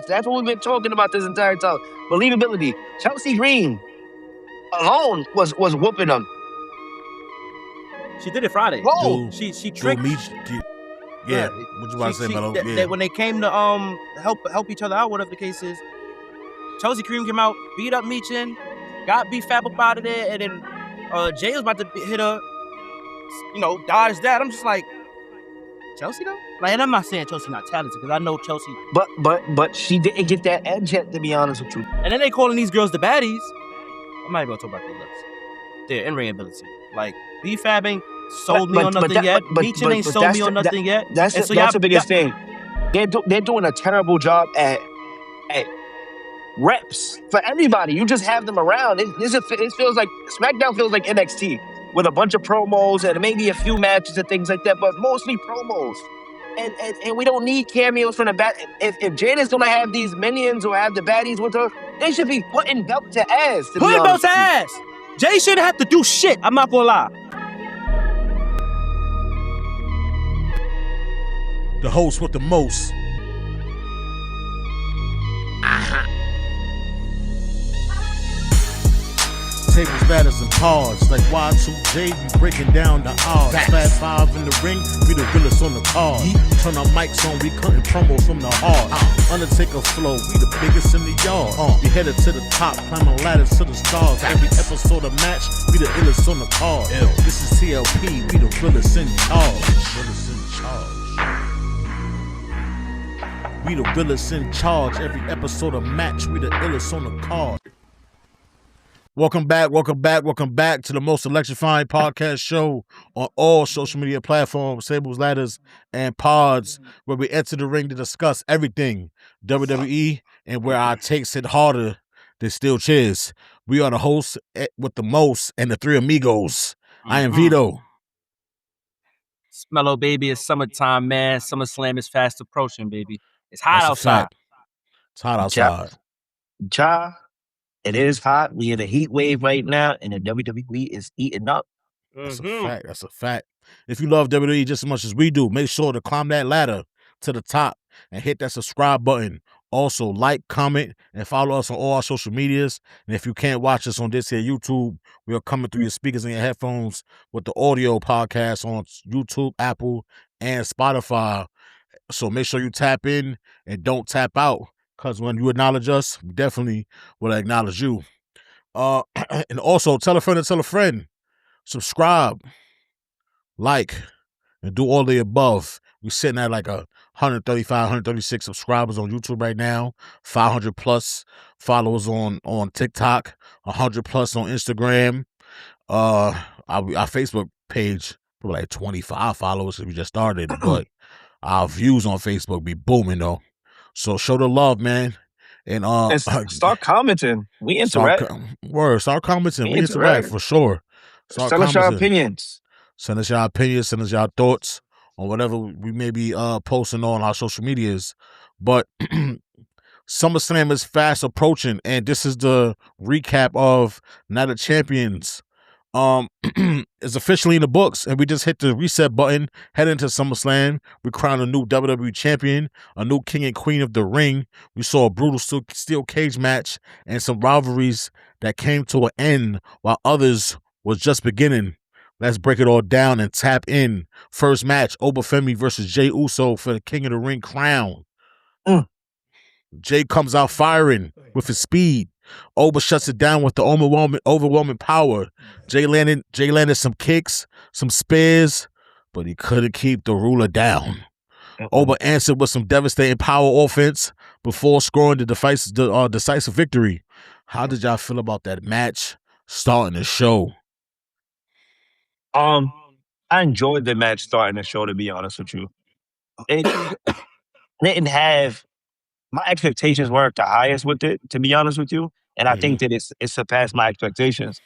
That's what we've been talking about this entire time. Believability. Chelsea Green alone was whooping them. She did it Friday. Whoa. She tricked me. Yeah, what you about to say, Melo? That when they came to help each other out, whatever the case is, Chelsea Green came out, beat up Meechin, got B-Fab up out of there, and then Jay was about to hit her, dodge that. I'm just like, Chelsea though? Like, and I'm not saying Chelsea not talented, because I know Chelsea. But she didn't get that edge yet, to be honest with you. And then they calling these girls the baddies. I'm not even gonna talk about their looks. Their in-ring ability. Like, B-Fab ain't sold me on nothing yet. Meechin ain't sold me on nothing yet. That's the biggest thing. They're doing a terrible job at reps for everybody. You just have them around. It feels like SmackDown feels like NXT with a bunch of promos and maybe a few matches and things like that, but mostly promos. And we don't need cameos from the back. If Jada's gonna have these minions or have the baddies with her, they should be putting belt to ass. Putting belt to ass. Jay shouldn't have to do shit. I'm not gonna lie. The host with the most. Tables, batters, and paws. Like Y2J, we breaking down the odds. Fat Five in the ring, we the realest on the card. Turn our mics on, we cutting promos from the heart. Undertaker flow, we the biggest in the yard. We headed to the top, climbing ladders to the stars. Every episode of match, we the illest on the card. This is TLP, we the realest in charge. We the realest in charge. Every episode of match, we the illest on the card. Welcome back to the most electrifying podcast show on all social media platforms, tables, ladders, and pods, where we enter the ring to discuss everything WWE and where our takes hit harder than steel chairs. We are the hosts with the most and the three amigos. I am Vito. Smello, baby, it's summertime, man. SummerSlam is fast approaching, baby. It's hot outside. It's hot outside. It is hot. We in a heat wave right now, and the WWE is eating up. That's a fact. If you love WWE just as much as we do, make sure to climb that ladder to the top and hit that subscribe button. Also, like, comment, and follow us on all our social medias. And if you can't watch us on this here YouTube, we are coming through your speakers and your headphones with the audio podcast on YouTube, Apple, and Spotify. So make sure you tap in and don't tap out. Because when you acknowledge us, we definitely will acknowledge you. And also, tell a friend to tell a friend. Subscribe, like, and do all the above. We're sitting at like 135, 136 subscribers on YouTube right now. 500 plus followers on TikTok. 100 plus on Instagram. Our Facebook page, probably like 25 followers if we just started. But our views on Facebook be booming, though. So show the love, man. And start commenting. We interact. Start commenting. We interact for sure. Send us your opinions. Send us your opinions. Send us your thoughts on whatever we may be posting on our social medias. But SummerSlam is fast approaching, and this is the recap of Night of Champions. It's officially in the books, and we just hit the reset button, head into SummerSlam. We crowned a new WWE champion, a new king and queen of the ring. We saw a brutal steel cage match and some rivalries that came to an end while others was just beginning. Let's break it all down and tap in. First match, Obafemi versus Jey Uso for the king of the ring crown. Jey comes out firing with his speed. Oba shuts it down with the overwhelming power. Jey landed some kicks, some spears, but he couldn't keep the ruler down. Oba answered with some devastating power offense before scoring the decisive victory. How did y'all feel about that match starting the show? I enjoyed the match starting the show, to be honest with you. It didn't have... My expectations weren't the highest with it, to be honest with you. And I think that it surpassed my expectations.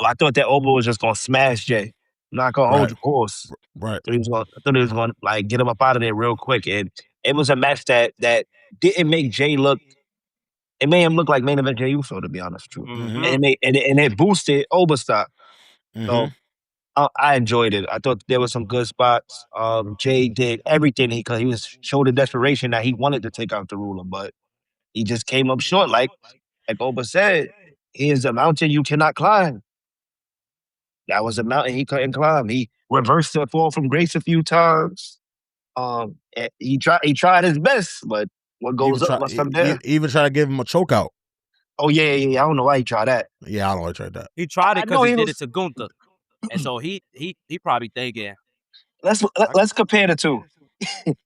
I thought that Oba was just going to smash Jey. I'm not going to hold your horse. Right. I thought he was going to like get him up out of there real quick. And it was a match that didn't make Jey look... It made him look like main event Jey Uso, to be honest with you. And it boosted Oba stock. So I enjoyed it. I thought there were some good spots. Jey did everything he was showed the desperation that he wanted to take out the ruler, but He just came up short, like Oba said. He is a mountain you cannot climb. That was a mountain he couldn't climb. He reversed the fall from grace a few times. He tried his best, but what goes up must come down. Even try to give him a choke out. Oh yeah. I don't know why he tried that. Yeah, I don't know why he tried that. He tried it because he did it to Gunther, and so he probably thinking. Let's compare the two.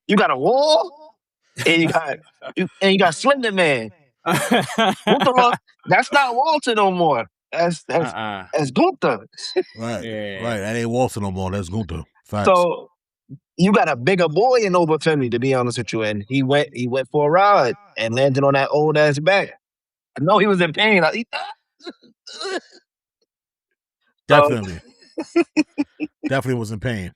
You got a wall, and you got Slender Man. Gunther, that's not Walter no more. That's Gunther. Right, Yeah. right. That ain't Walter no more. That's Gunther. Facts. So you got a bigger boy in Over Finley, to be honest with you, and he went for a ride and landed on that old ass back. I know he was in pain. Definitely. Definitely was in pain.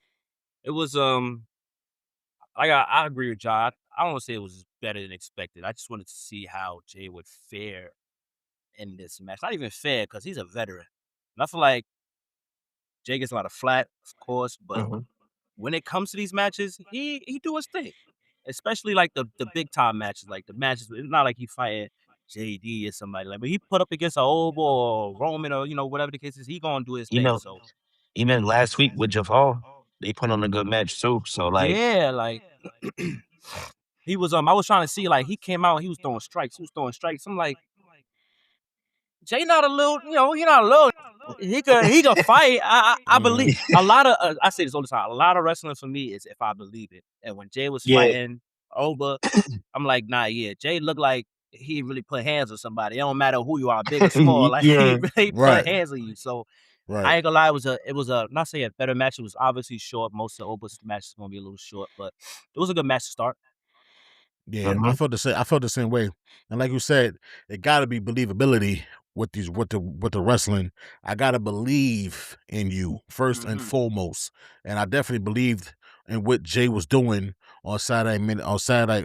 It was I agree with John. I don't want to say it was better than expected. I just wanted to see how Jay would fare in this match. Not even fair because he's a veteran. And I feel like Jay gets a lot of flack, of course, but when it comes to these matches, he do his thing. Especially like the big time matches, like the matches. It's not like he fighting JD or somebody like, but he put up against an old boy or Roman or whatever the case is. He gonna do his thing. So even last week with Jafar, they put on a good match too. So like, yeah, like he was I was trying to see, like, he came out, he was throwing strikes. I'm like, Jay not a little, he not a little. He could fight. I believe a lot of I say this all the time. A lot of wrestling for me is if I believe it. And when Jay was fighting Oba, I'm like, nah, yeah. Jay looked like he really put hands on somebody. It don't matter who you are, big or small. Like he really put hands on you. So I ain't gonna lie, it was a not saying a better match. It was obviously short. Most of Oba's matches gonna be a little short, but it was a good match to start. Yeah, I felt the same way. And like you said, it gotta be believability with the wrestling. I gotta believe in you first and foremost. And I definitely believed in what Jay was doing on Saturday, I'm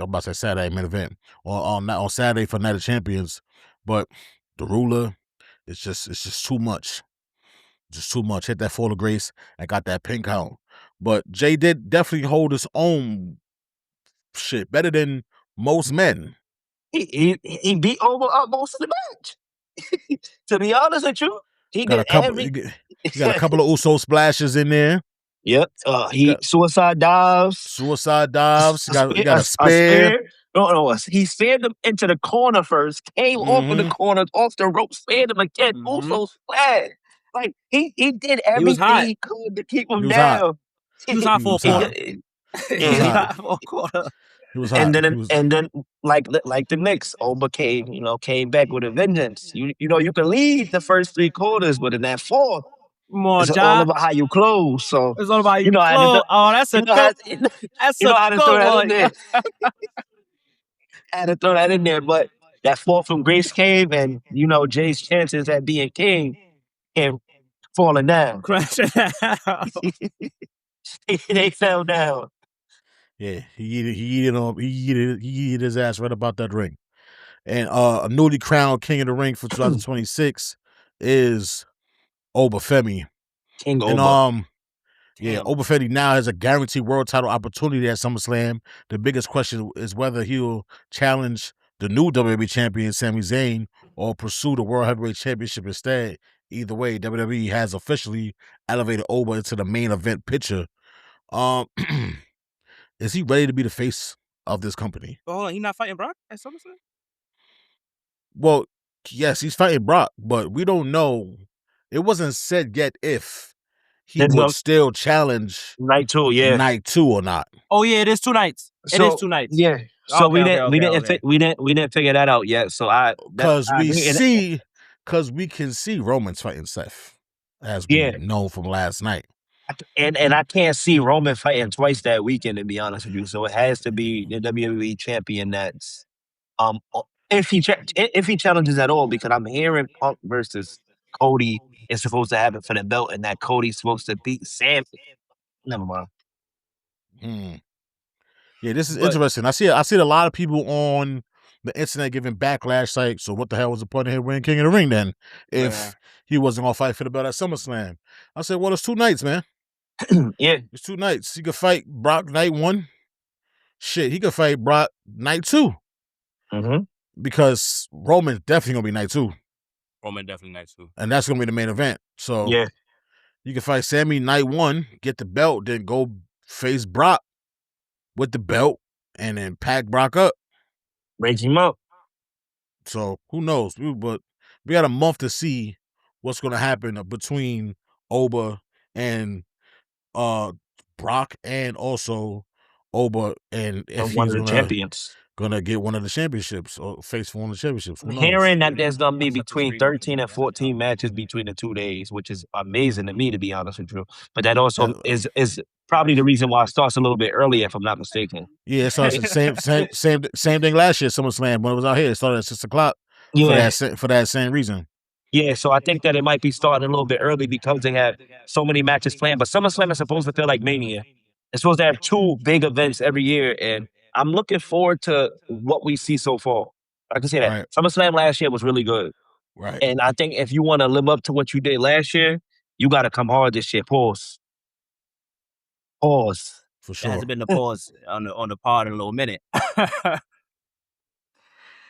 about to say Saturday main event. Or on Saturday for Night of Champions. But the ruler, it's just too much. Just too much. Hit that fall of grace and got that pin count. But Jay did definitely hold his own shit better than most men. He beat Oba up most of the match. To be honest with you, he got a couple of Uso splashes in there. Yep. He suicide dives. He got a spear. No, he speared him into the corner first, came off of the corner, off the rope, speared him again. Uso splash. Like he did everything he could to keep him down. He was hot for a quarter. He was hot for a quarter. He was hot. And then like the Knicks, Oba came back with a vengeance. You can lead the first 3 quarters, but in that fourth, it's all about how you close. So it's all about how you close. That's a good. That's a good one. I had to throw that in there, but that fall from grace came, and Jay's chances at being king came falling down. Crashing down. They fell down. Yeah, he yeeted his ass right about that ring. And a newly crowned king of the ring for 2026 is Oba Femi. King Oba. And Oba Femi now has a guaranteed world title opportunity at SummerSlam. The biggest question is whether he'll challenge the new WWE champion Sami Zayn or pursue the World Heavyweight Championship instead. Either way, WWE has officially elevated Oba into the main event picture. Is he ready to be the face of this company? Oh, hold on, he not fighting Brock at SummerSlam? Well, yes, he's fighting Brock, but we don't know. It wasn't said yet if he would still challenge night 2, night 2 or not. Oh yeah, it is 2 nights. It is 2 nights. Yeah. So we didn't figure that out yet. So because we can see Roman's fighting Seth, as we know from last night. And I can't see Roman fighting twice that weekend, to be honest with you. So it has to be the WWE champion that's if he challenges at all, because I'm hearing Punk versus Cody is supposed to happen for the belt, and that Cody's supposed to beat Sam. Never mind. Yeah, this is interesting. I see a lot of people on the internet giving backlash, like, so what the hell was the point of him winning King of the Ring then if he wasn't gonna fight for the belt at SummerSlam? I said, well, it's 2 nights, man. Yeah, it's 2 nights. He could fight Brock night 1. Shit, he could fight Brock night 2. because Roman's definitely gonna be night 2, Roman definitely night 2. and that's gonna be the main event. So Yeah, you can fight Sammy night 1, get the belt, then go face Brock with the belt, and then pack Brock up. raise him up. So who knows? But we got a month to see what's gonna happen between Oba and Brock, and also Oba, and if One he's of the champions. gonna get one of the championships or face for one of the championships. Who I'm knows? hearing that there's gonna be between 13 and 14 matches between the 2 days, which is amazing to me, to be honest with you. But that also is probably the reason why it starts a little bit earlier, if I'm not mistaken. Yeah, it starts the same thing last year, SummerSlam, when it was out here. It started at 6:00 Yeah, for that same reason. yeah. So I think that it might be starting a little bit early because they have so many matches planned. But SummerSlam is supposed to feel like Mania. It's supposed to have 2 big events every year, and I'm looking forward to what we see so far. I can say that Right. SummerSlam last year was really good. Right. And I think if you want to live up to what you did last year, you got to come hard this year. Pause. Pause. For There sure. hasn't been a pause on the pod in a little minute.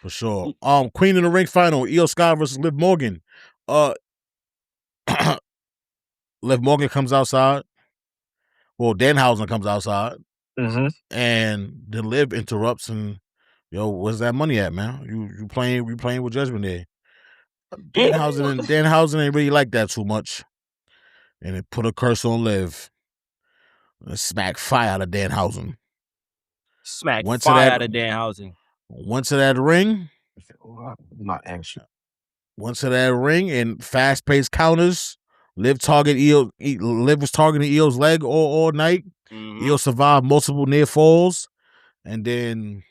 For sure. Queen in the Ring final, Io Sky versus Liv Morgan. Liv Morgan comes outside. Well, Danhausen comes outside, Mm-hmm. and then Liv interrupts and, yo, where's that money at, man? You playing with Judgment Day. Danhausen ain't really like that too much, and it put a curse on Liv. And smack fire out of Danhausen. Smack fire out of Danhausen. Went to that ring. I'm not anxious. Went to that ring and fast paced counters. Liv was targeting Io's leg all night. Mm-hmm. Io survived multiple near falls, and then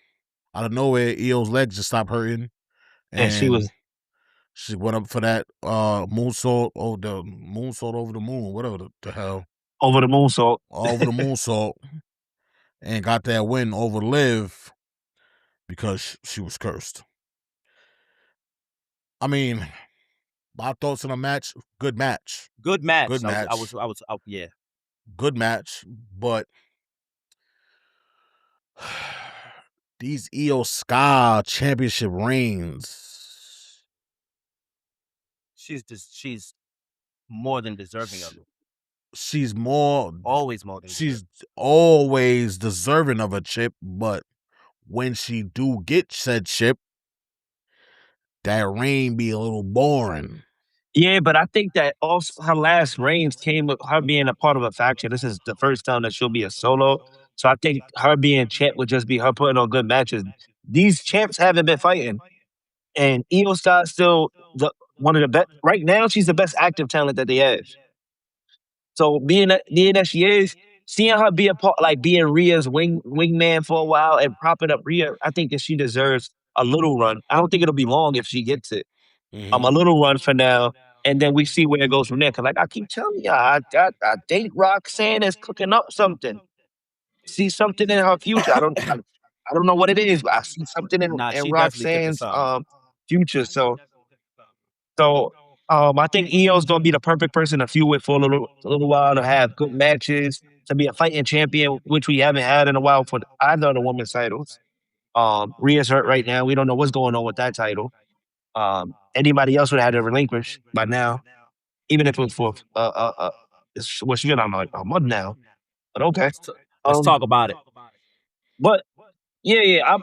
out of nowhere, Io's legs just stopped hurting, And she went up for that moonsault. Oh, the moonsault over the moon, whatever the hell, over the moonsault. over the moonsault, and got that win over Liv because she was cursed. I mean, my thoughts on the match: good match. Good match. Good match. I was yeah. Good match, but these Io Sky championship reigns. She's more than deserving of it. She's always more than she's always deserving of a chip, but when she do get said chip, that reign be a little boring. Yeah, but I think that also her last reigns came with her being a part of a faction. This is the first time that she'll be a solo. So I think her being champ would just be her putting on good matches. These champs haven't been fighting. And Io Sky's still one of the best. Right now, she's the best active talent that they have. So being that she is, seeing her be a part, like being Rhea's wingman for a while and propping up Rhea, I think that she deserves a little run. I don't think it'll be long if she gets it. A little run for now, and then we see where it goes from there. Cause like I keep telling y'all, I think Roxanne is cooking up something. See something in her future. I don't know what it is, but I see something in she Roxanne's future. So I think Io's gonna be the perfect person to feud with for a little while, to have good matches, to be a fighting champion, which we haven't had in a while for either of the women's titles. Rhea's hurt right now. We don't know what's going on with that title. Anybody else would have had to relinquish by now, even if it was for she's been on like a month now. But okay, let's talk about it. But yeah,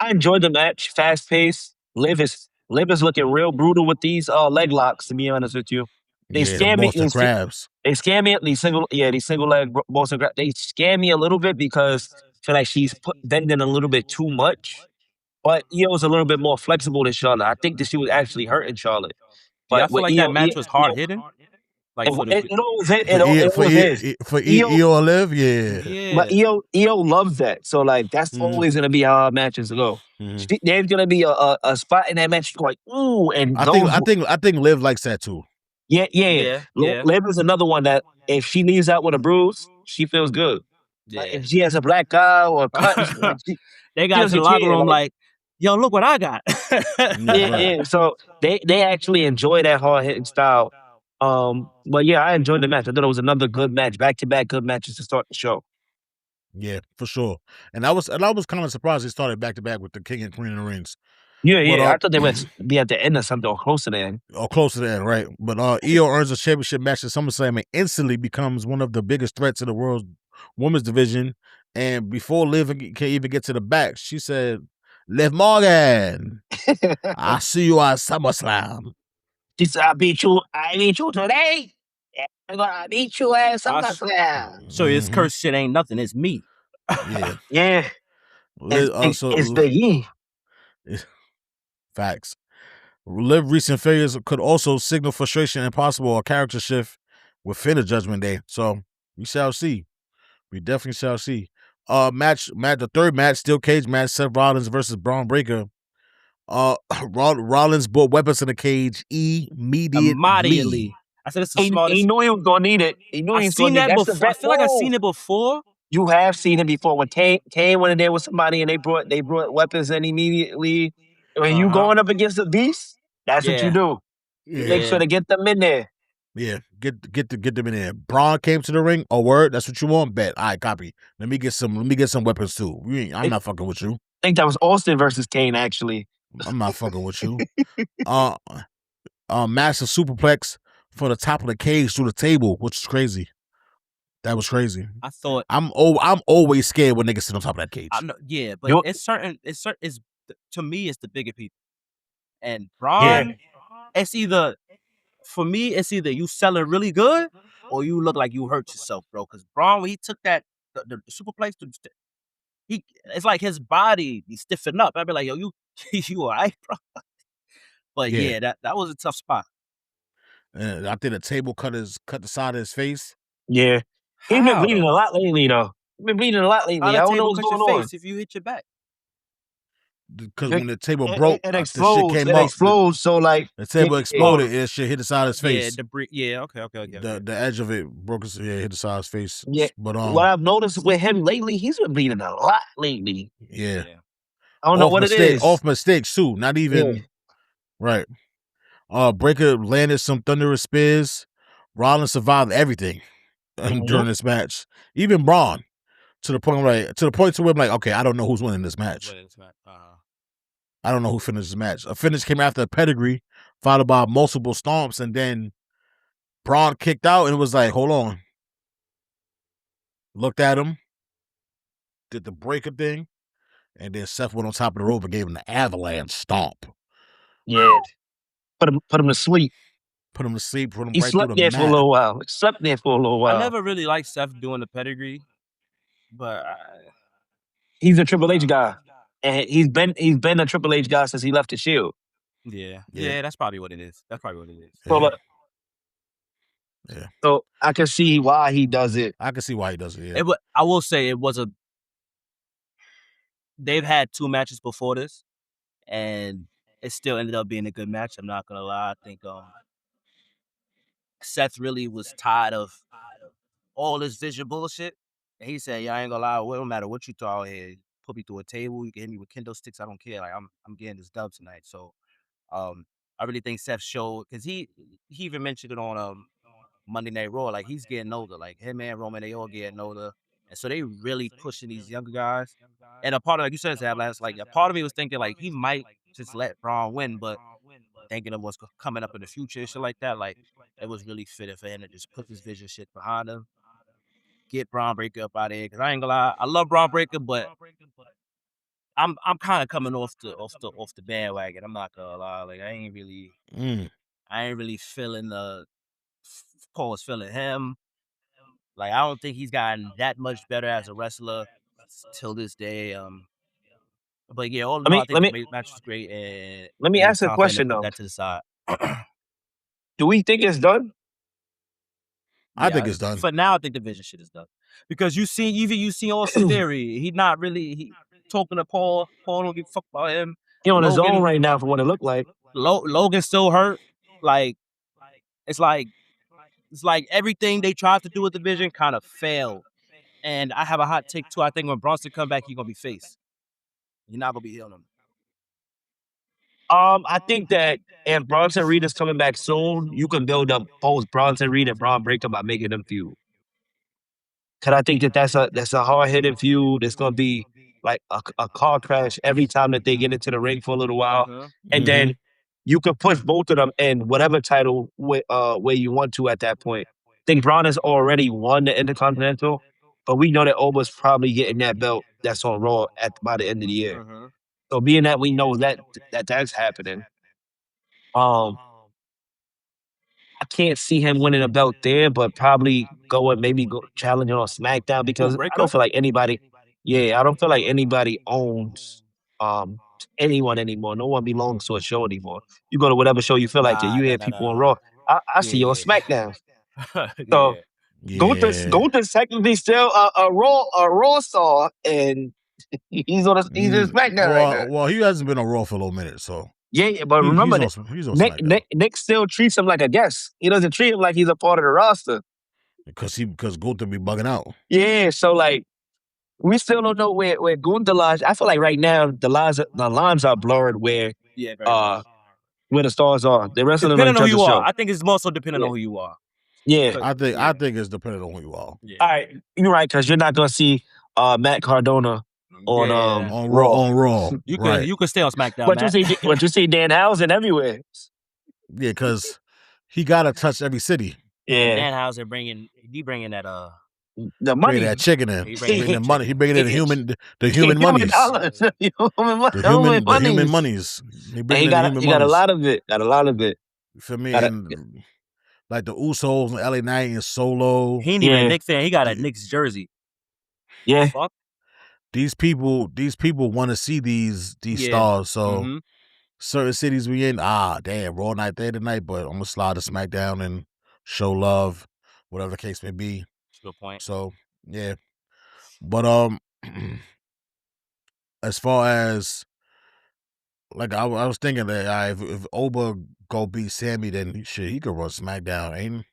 I enjoyed the match. Fast paced. Liv is looking real brutal with these leg locks. To be honest with you, they scare me. Boston Crabs. They scare me. These single leg Boston Crabs. They scare me a little bit because I feel like she's bending a little bit too much. But Io's a little bit more flexible than Charlotte. I think that she was actually hurting Charlotte. But I feel like that match was hard hitting. Like it was for Io and Liv, yeah. But Io loves that. So like that's always gonna be how our matches go. There's gonna be a spot in that match like ooh, and I think Liv likes that too. Yeah. Liv is another one that if she leaves out with a bruise, she feels good. Yeah. Like if she has a black eye or a cut, they got to the locker room like, yo, look what I got. Yeah. So they actually enjoy that hard hitting style. But yeah, I enjoyed the match. I thought it was another good match, back-to-back good matches to start the show. Yeah, for sure. And I was kind of surprised they started back-to-back with the King and Queen of the Rings. Yeah. But I thought they would be at the end of something or close to the end. or close to that, right? But Io earns a championship match at SummerSlam and instantly becomes one of the biggest threats in the world's women's division. And before Liv can even get to the back, she said, "Liv Morgan, I see you at SummerSlam." She said, I beat you today. I'm gonna beat you at SummerSlam. So his curse shit ain't nothing. It's me. Yeah. Yeah. It's Big E. Facts. Liv recent failures could also signal frustration and possible a character shift within the Judgment Day. So we shall see. We definitely shall see. The third match, steel cage match, Seth Rollins versus Braun Breaker. Rollins brought weapons in the cage immediately. I said it's the He smartest. knew he was gonna need it. He knew he was gonna need it. That's the best. I feel like I've seen it before. You have seen it before. When Kane went in there with somebody and they brought weapons in immediately. When you going up against the beast, that's what you do. You make sure to get them in there. Yeah, get them in there. Braun came to the ring. Oh, word, that's what you want. Bet. All right, copy. Let me get some weapons too. I'm not fucking with you. I think that was Austin versus Kane. Actually, I'm not fucking with you. Massive superplex from the top of the cage through the table, which is crazy. That was crazy. I thought I'm always scared when niggas sit on top of that cage. But it's certain. It's to me, it's the bigger people. And Braun, it's either for me, it's either you selling really good or you look like you hurt yourself, bro. Because Braun, when he took that the superplex, it's like his body he stiffened up. I'd be like, yo, you alright, bro? But yeah, that was a tough spot. I think the table cut the side of his face. Yeah. He's been bleeding a lot lately, though. He's been bleeding a lot lately. I don't know what's going on. If you hit your back. Because when the table broke, it explodes. The shit came up. Explodes. So like the table exploded, and shit hit the side of his face. Yeah, debris. Yeah, okay. The edge of it broke. Hit the side of his face. Yeah, but what I've noticed with him lately, he's been bleeding a lot lately. Yeah. I don't know what it is. Off mistakes too. Not even right. Breaker landed some thunderous spears. Rollins survived everything during this match. Even Braun. To the point where I'm like, okay, I don't know who's winning this match. I don't know who finished this match. A finish came after a pedigree, followed by multiple stomps, and then Braun kicked out, and it was like, hold on. Looked at him, did the breaker thing, and then Seth went on top of the rope and gave him the avalanche stomp. Yeah. Put him to sleep. Put him to sleep. Put him he right through the mat. He slept there for a little while. I never really liked Seth doing the pedigree, but he's a Triple H guy, and he's been a Triple H guy since he left the Shield. Yeah, that's probably what it is. Yeah. So I can see why he does it. I can see why he does it. Yeah. I will say it was they've had 2 matches before this, and it still ended up being a good match. I'm not gonna lie. I think Seth really was tired of all this vision bullshit. And he said, "Yeah, I ain't gonna lie. It don't matter what you throw out here. Put me through a table. You can hit me with kendo sticks. I don't care. Like I'm getting this dub tonight." So, I really think Seth showed because he even mentioned it on Monday Night Raw. Like he's getting older. Like him and Roman, they all getting older, and so they really pushing these younger guys. And a part of, like you said, Zab, like a part of me was thinking like he might just let Braun win, but thinking of what's coming up in the future and shit like that, like it was really fitting for him to just put this vision shit behind him, get Braun Breaker up out of here. Because I ain't gonna lie, I love Braun Breaker, but I'm kind of coming off the bandwagon. I'm not gonna lie, like I ain't really feeling Paul's feeling him. Like I don't think he's gotten that much better as a wrestler till this day. But yeah, all in all, I think the match was great. And let me ask a question though. Put that to the side. Do we think it's done? I think it's done. For now, I think the vision shit is done. Because you see Austin Theory, he not really talking to Paul. Paul don't give a fuck about him. He on his own right now for what it looked like. Logan still hurt. Like it's like everything they tried to do with the vision kind of failed. And I have a hot take too. I think when Bronson come back, he's gonna be face. You're not gonna be healing him. I think that if Bronson Reed is coming back soon, you can build up both Bronson Reed and Braun Breaker by making them feud. Cause I think that's a hard hitting feud. It's gonna be like a car crash every time that they get into the ring for a little while, and Mhm. then you could push both of them in whatever title where you want to at that point. I think Braun has already won the Intercontinental, but we know that Oba's probably getting that belt that's on Raw by the end of the year. So being that we know that's happening, um, I can't see him winning a belt there, but probably go challenging on SmackDown because I Breaker? don't feel like anybody. Yeah, I don't feel like anybody owns anyone anymore. No one belongs to a show anymore. You go to whatever show you feel like to. You hear people on Raw. I see you on SmackDown. So Yeah. Gunther's technically still a Raw star, and he's in SmackDown right now. Well, he hasn't been on Raw for a little minute, so Yeah, but remember that he's on Nick, SmackDown Nick Nick still treats him like a guest. He doesn't treat him like he's a part of the roster. because Gunther be bugging out. Yeah, so like we still don't know where Gunther lies. I feel like right now the lines are blurred where the stars are. They're wrestling on Depending each on who you other's are. show. I think it's more so depending Yeah. on who you are. Yeah. I think it's dependent on who you are. All right, you're right because you're not gonna see Matt Cardona on On Raw. Raw. You right. could stay on SmackDown, But Matt. you see Danhausen everywhere. Yeah, because he gotta touch every city. Yeah, Danhausen bringing that the Bringing money. that chicken in. He Bringing bringing the money. He bringing in the human monies. dollars. The human monies. He And bringing in the human he got a monies. lot of it. Got a lot of it. For me, Gotta- and like the Usos and LA Knight and Solo. He ain't even Yeah. a Knicks fan. He got a Knicks jersey. Yeah. Fuck. These people want to see these Yeah. stars. So Mhm. certain cities we in, damn, Raw night there tonight, but I'm gonna slide to SmackDown and show love, whatever the case may be. Good point. So yeah, but as far as like I was thinking that if Oba go beat Sammy, then he could run SmackDown, ain't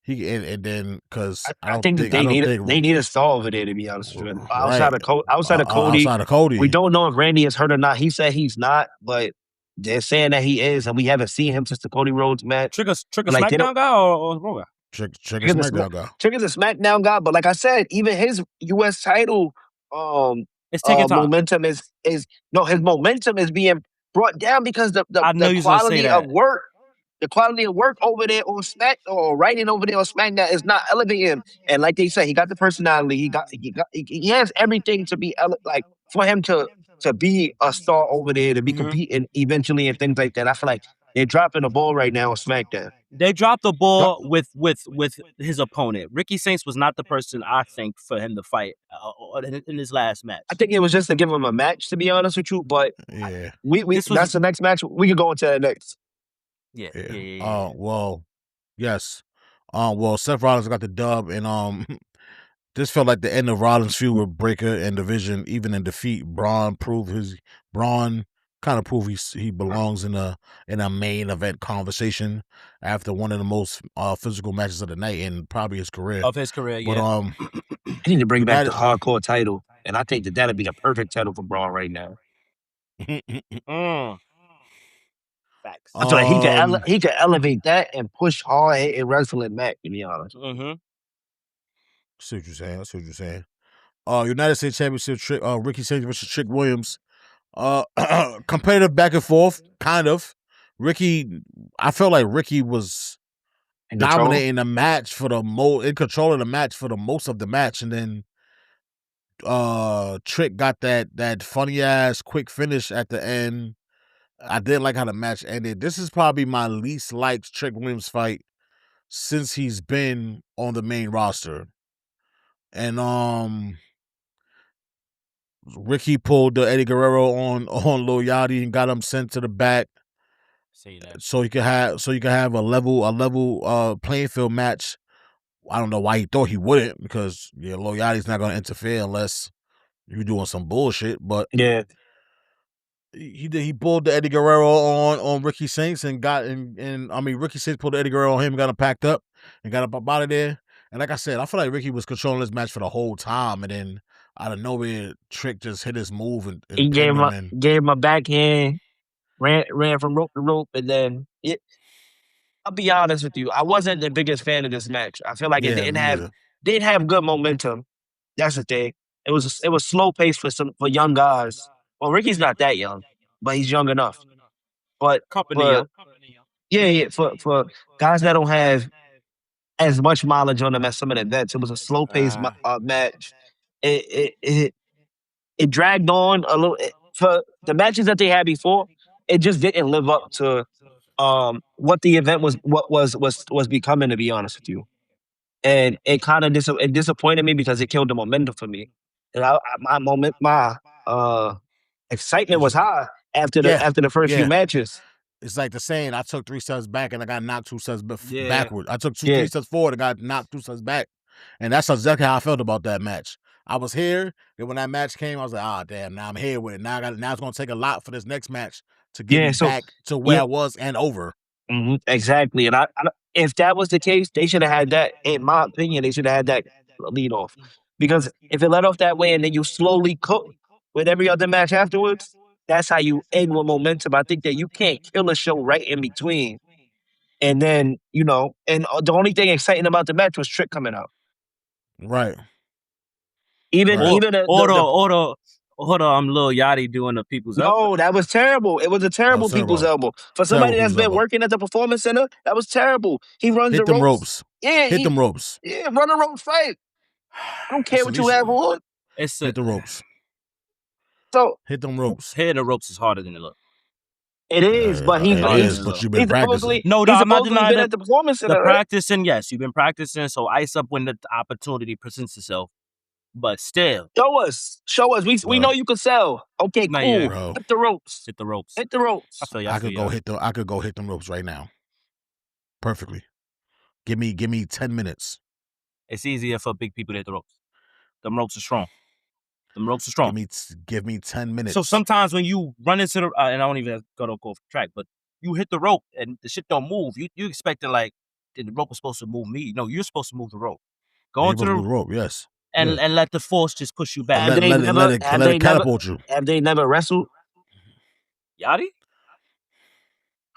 he? And then because I think they need a star over there, to be honest with you. Outside of Cody, outside of Cody, we don't know if Randy is hurt or not. He said he's not, but they're saying that he is, and we haven't seen him since the Cody Rhodes match. Trigger Like, they SmackDown guy or Raw guy? Trigger SmackDown guy. Trigger's a SmackDown guy, but like I said, even his U.S. title It's taking time. momentum is his momentum is being brought down because the I know you was gonna say quality that. of work. The quality of work over there on or writing over there on SmackDown is not elevating him. And like they say, he got the personality. He has everything to be like for him to be a star over there, to be competing eventually and things like that. I feel like they're dropping the ball right now on SmackDown. They dropped the ball with his opponent. Ricky Saints was not the person I think for him to fight in his last match. I think it was just to give him a match, to be honest with you. But yeah, that's the next match. We could go into that next. Yeah. Well, yes. Well, Seth Rollins got the dub, and this felt like the end of Rollins' feud with Breaker and Division. Even in defeat, Braun kind of proved he belongs in a main event conversation after one of the most physical matches of the night and probably his career. Of his career, But yeah. I need to bring back the hardcore title, and I think that'd be the perfect title for Braun right now. Facts. I feel like he could elevate that and push hard in wrestling back, to be honest. See what you're saying. United States Championship, Ricky Saints versus Trick Williams. Competitive back and forth, kind of. I felt like Ricky was dominating the match in control of the match for the most of the match, and then Trick got that funny ass quick finish at the end. I didn't like how the match ended. This is probably my least liked Trick Williams fight since he's been on the main roster. And Ricky pulled the Eddie Guerrero on Lil Yachty and got him sent to the back. So you can have a level playing field match. I don't know why he thought he wouldn't, because Lil Yachty's not gonna interfere unless you're doing some bullshit. But yeah, he pulled the Eddie Guerrero on Ricky Saints and Ricky Saints pulled the Eddie Guerrero on him, got him packed up and got him up out of there. And like I said, I feel like Ricky was controlling this match for the whole time, and then out of nowhere, Trick just hit his move and he gave him a backhand, ran from rope to rope, and then I'll be honest with you, I wasn't the biggest fan of this match. I feel like it didn't have good momentum. That's the thing. It was slow pace for young guys. Well, Ricky's not that young, but he's young enough. But Company for young. yeah, for guys that don't have as much mileage on them as some of the vets, it was a slow paced match. It it dragged on a little for the matches that they had before. It just didn't live up to what the event was becoming. To be honest with you, and it kind of it disappointed me because it killed the momentum for me. And my excitement It's was just high yeah, after the first few yeah. matches. It's like the saying, I took 3 steps back and I got knocked 2 steps Yeah. backward. I took Yeah. 3 steps forward and got knocked 2 steps back. And that's exactly how I felt about that match. I was here, and when that match came, I was like, "Ah, damn! Now I'm here with it. Now it's gonna take a lot for this next match to get me Yeah, so back to where yeah, I was and over." exactly. And if that was the case, they should have had that. In my opinion, they should have had that lead off because if it let off that way and then you slowly cook with every other match afterwards, that's how you end with momentum. I think that you can't kill a show right in between, and then and the only thing exciting about the match was Trick coming out. Right. Even Right. even Lil Yachty doing the people's elbow. no, that was terrible. It was a terrible people's elbow. For somebody that's been working at the performance center, that was terrible. He runs Hit the them ropes. ropes. Yeah, Hit them ropes. Yeah, run a rope fight. I don't care That's what at you least- have on. Hit the ropes. So Hit them ropes. Hitting the ropes is harder than it looks. it is, but it is, but you've been practicing. No, he's I'm not supposedly denying been that. at the performance center, The right? practicing, yes, you've been practicing, so ice up when the opportunity presents itself. But still, Show us. We know you can sell. Okay, Not cool. yet. Bro. Hit the ropes. hit the ropes. Hit the ropes. I feel you. I could go hit them ropes right now. Perfectly. Give me 10 minutes. It's easier for big people to hit the ropes. Them ropes are strong. Them ropes are strong. Give me 10 minutes. So sometimes when you run into the and I don't even go off track, but you hit the rope and the shit don't move. You expecting like the rope was supposed to move me. No, you're supposed to move the rope. Go into the rope, yes. And let the force just push you back. Let it catapult you. Have they never wrestled? Yachty?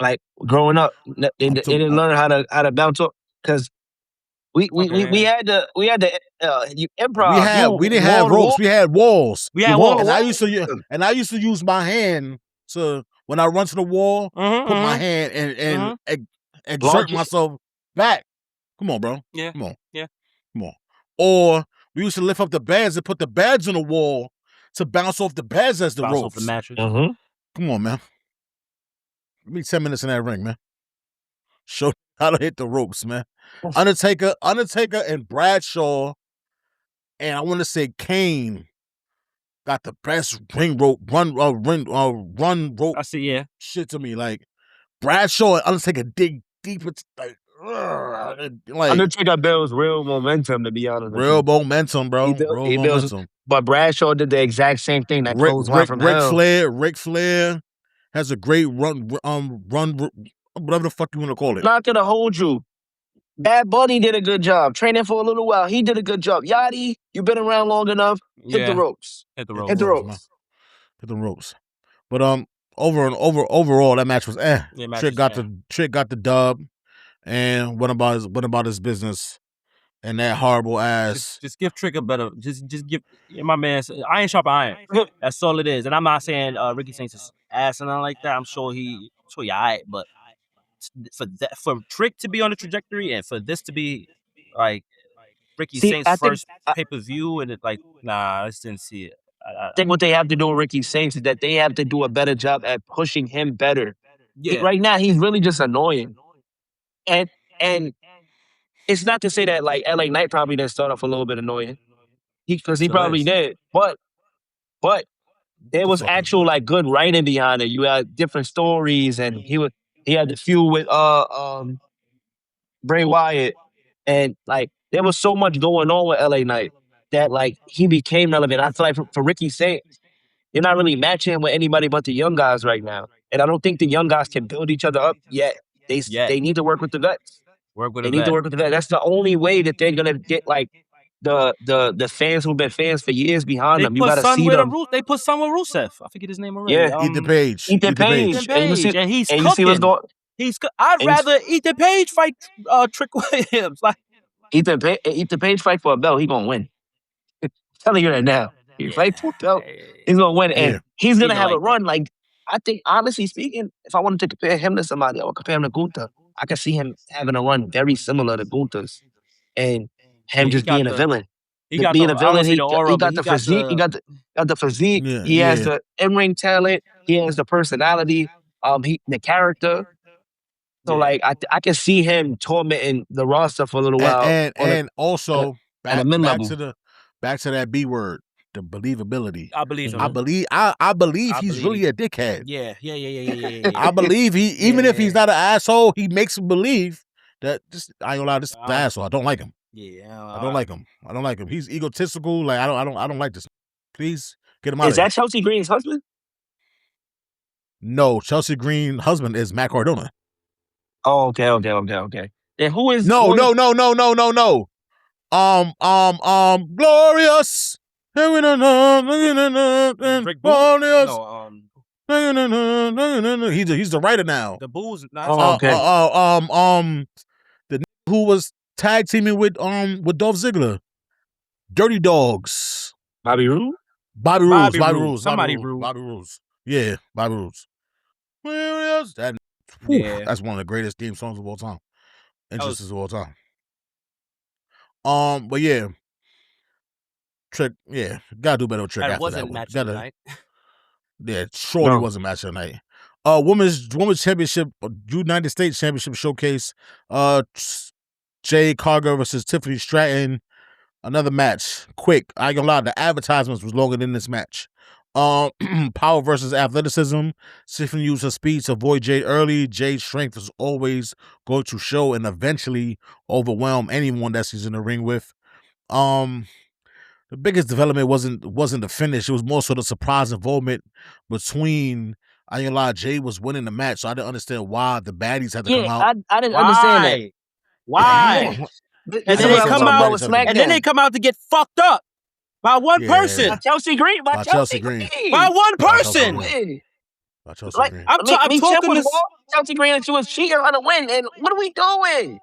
Like growing up, they didn't learn how to bounce up because we had the improv. We didn't have ropes. We had walls. We had walls. And I used to use my hand to when I run to the wall, put my hand and exert myself back. Come on, bro. Yeah. Come on. Yeah. Come on. Or we used to lift up the beds and put the beds on the wall to bounce off the beds as the ropes. Off the mattress. Come on, man. Give me 10 minutes in that ring, man. Show how to hit the ropes, man. Undertaker, and Bradshaw, and I want to say Kane got the best run rope. I see, yeah. Shit to me, like Bradshaw and Undertaker dig deep. It's like Undertaker builds real momentum, to be honest. Real momentum, bro. He builds, but Bradshaw did the exact same thing that clothesline from hell. Ric Flair has a great run, whatever the fuck you want to call it. Not gonna hold you. Bad Bunny did a good job. Training for a little while. He did a good job. Yachty, you've been around long enough. Hit the ropes. Hit the ropes. Hit the ropes. Man. Hit the ropes. But overall, that match was Trick got the dub and went about his business. And that horrible ass. Just give Trick a better. Just give my man iron sharp iron. That's all it is. And I'm not saying Ricky Saints is ass and nothing like that. I'm sure he alright, but for Trick to be on the trajectory and for this to be like Ricky Saints' first pay-per-view and it like I just didn't see it. I think what they have to do with Ricky Saints is that they have to do a better job at pushing him better. Yeah. Right now he's really just annoying. And it's not to say that like LA Knight probably didn't start off a little bit annoying. Because he probably did. But there was actual like good writing behind it. You had different stories and he had the feud with Bray Wyatt. And like there was so much going on with LA Knight that like he became relevant. I feel like for Ricky Saints, you're not really matching him with anybody but the young guys right now. And I don't think the young guys can build each other up yet. They need to work with the vets. They need to work with the vets. That's the only way that they're gonna get like the fans who've been fans for years behind them. You gotta see them. They put Son with Rusev. I forget his name already. Yeah, Ethan Page. And he's cooking. You see what's going. I'd rather Ethan Page fight Trick Williams. Like Ethan Page fight for a belt, he gonna win. I'm telling you that now. He's like full belt. He's gonna win, and Yeah. he's gonna Even have a like that. run. Like I think, honestly speaking, if I wanted to compare him to somebody, I would compare him to Gunther. I could see him having a run very similar to Gunther's, and him Yeah, he just got being a the villain. he got the Being a I don't villain, say the he aura, but got he the got physique. He the got the physique. Yeah. He has Yeah. the in-ring talent. He has the personality. The character. So yeah. like I can see him tormenting the roster for a little while And also at a back mid back level. to that B word, the believability. I believe I him. believe I believe I he's believe really a dickhead. Yeah. I believe he, even if he's Yeah. not an asshole, he makes him believe that I ain't gonna lie, this is an asshole. I don't like him. Yeah. I don't like him. I don't like him. He's egotistical. Like I don't like this. Please get him out Is of here. that Chelsea Green's husband? No, Chelsea Green husband is Matt Cardona. Oh, okay. Then who is No. Glorious. Rick Glorious. No, He's the writer now. the Bulls. No, Oh, okay. The who was tag teaming with Dolph Ziggler, Dirty Dogs, Bobby Roode? Bobby Rules. Somebody rude. Bobby Rules. Yeah, Bobby Rules. Glorious. Yeah. That's one of the greatest theme songs of all time. Entrances of all time. But yeah. Trick, yeah, gotta do better with Trick That after wasn't that. match tonight. Yeah, surely wasn't match tonight. Women's championship, United States Championship showcase. Jay Cargill versus Tiffany Stratton. Another match. Quick. I ain't gonna lie, the advertisements was longer than this match. Power versus athleticism. Tiffany used her speed to avoid Jade early. Jade's strength is always going to show and eventually overwhelm anyone that she's in the ring with. The biggest development wasn't the finish. It was more so the surprise involvement between. I ain't gonna lie, Jade was winning the match, so I didn't understand why the baddies had to come out. I didn't understand that. Why? This And is then what they I was come talking out, about with SmackDown. and then they come out to get fucked up by one person. By Chelsea Green. By Chelsea Green. By one person. By Chelsea Like, Green. I'm talking this. Chelsea Green and she was cheating on a win. And what are we doing?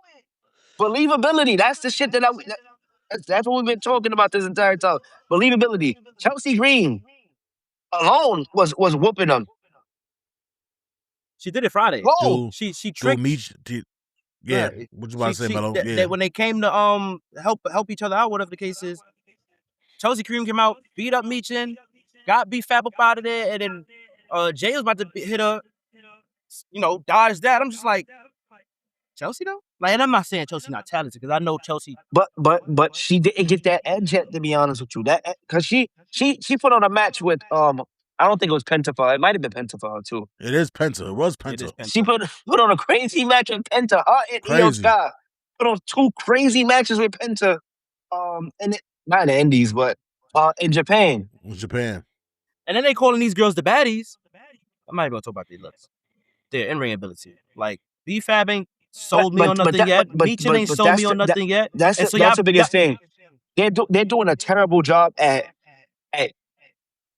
Believability. That's the shit that's what we've been talking about this entire time. Believability. Chelsea Green alone was whooping them. She did it Friday. Whoa. She tricked me. Yeah. What you about to say, Melo? Yeah. When they came to help each other out, whatever the case is, Chelsea Green came out, beat up Meechin, got Fab up out of there, and then Jay was about to hit her, dodge that. I'm just like, Chelsea though? Like, and I'm not saying Chelsea not talented, because I know Chelsea. But she didn't get that edge yet, to be honest with you. That because she put on a match with I don't think it was Penta for her. It might have been Penta for her too. It is Penta. It was Penta. She put on a crazy match with Penta. Her and Io Sky put on 2 crazy matches with Penta. Not in the Indies, but in Japan. And then they calling these girls the baddies. I'm not even gonna talk about their looks. Their in-ring ability. Like, B-Fab ain't sold me on nothing yet. Meechin ain't sold me on nothing yet. That's the biggest thing. They're doing a terrible job at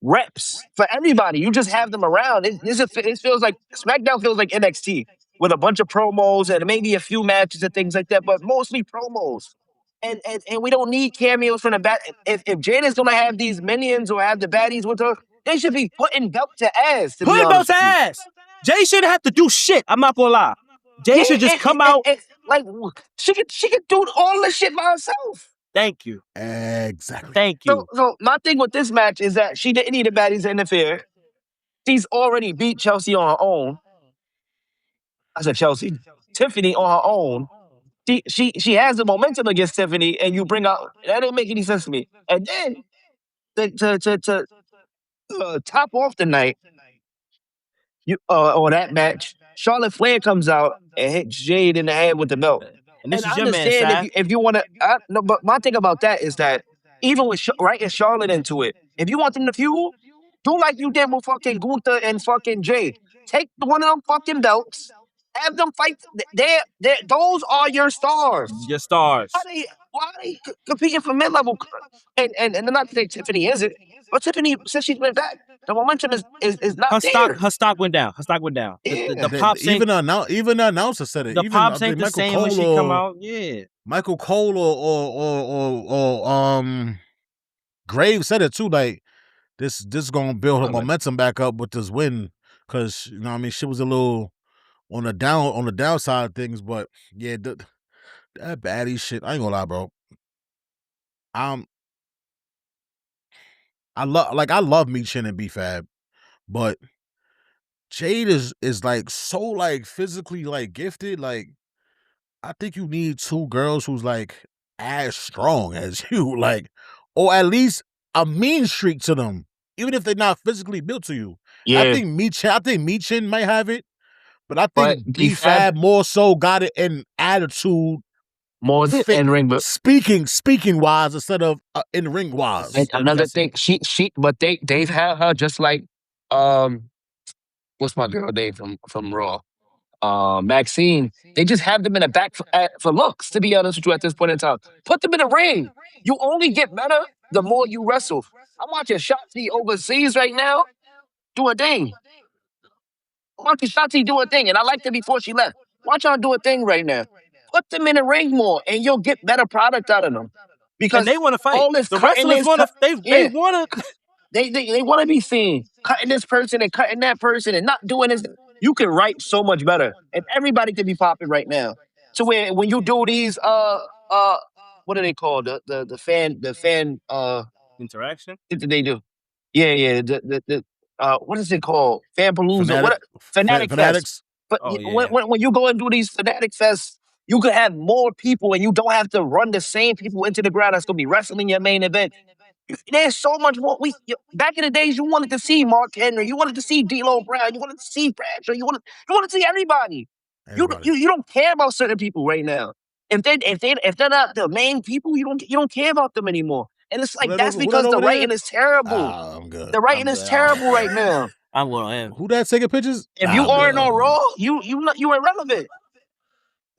reps for everybody. You just have them around. It feels like SmackDown feels like NXT with a bunch of promos and maybe a few matches and things like that, but mostly promos. And we don't need cameos from the back. If Jada's gonna have these minions or have the baddies with her, they should be putting belt to ass. Putting belt to ass. Jay shouldn't have to do shit. I'm not gonna lie. Jay should just come out. Like she could do all the shit by herself. Thank you. Exactly. Thank you. So my thing with this match is that she didn't need the baddies to interfere. She's already beat Chelsea on her own. I said Chelsea. Tiffany on her own. She has the momentum against Tiffany, and you bring out that didn't make any sense to me. And then to top off the night, or that match, Charlotte Flair comes out and hits Jade in the head with the belt. And this I is your man, understand if you want to. No, but my thing about that is that even with writing Charlotte into it, if you want them to feud, do like you did with fucking Gunther and fucking Jade. Take one of them fucking belts, have them fight. Those are your stars. Your stars. Why are they competing for mid level? And not to say Tiffany isn't, but Tiffany, since she's been back, the momentum is not there. Her stock went down. Yeah. The pops even the announcer said it. The pops ain't the same when she come out. Yeah. Michael Cole or Graves said it too. Like, this gonna build her Okay. momentum back up with this win, because you know what I mean, she was a little on the downside of things, but yeah, that baddie shit. I ain't gonna lie, bro. I love Michin and B-Fab, but Jade is like so like physically like gifted. Like I think you need two girls who's like as strong as you, like, or at least a mean streak to them, even if they're not physically built to you. I Yeah, think Michin might have it, but I but think B-Fab B-Fab more so got it in attitude, more than fit, in ring, but speaking wise instead of in ring It's wise. the another dressing. thing, but they've had her just like what's my girl name from Raw? Maxine. They just have them in the back for looks, to be honest with you, at this point in time. Put them in a ring. You only get better the more you wrestle. I'm watching Shotzi overseas right now do a thing. I'm watching Shotzi do a thing, and I liked her before she left. Watch her do a thing right now. Put them in the ring more, and you'll get better product out of them. And Because they want to fight. all this The cutting wrestlers is want to. They yeah. want to. They want to be seen cutting this person and cutting that person and not doing this. You can write so much better, and everybody can be popping right now. So when you do these what are they called, the fan Interaction. what did they do? Yeah, what is it called? Fanpalooza, Fanatic, what Fanatic Fest. fanatics. But Oh yeah. when you go and do these Fanatic Fests, you could have more people, and you don't have to run the same people into the ground that's gonna be wrestling your main event. There's so much more. Back in the days, you wanted to see Mark Henry, you wanted to see D'Lo Brown, you wanted to see Bradshaw, you wanted to see everybody. Everybody. You don't care about certain people right now. If they're not the main people, you don't care about them anymore. And it's like that's Who that because the over there? writing is terrible. I'm good. The writing is terrible right now. I'm going on him. Who that taking pictures? If you I'm aren't good. on Raw, you irrelevant.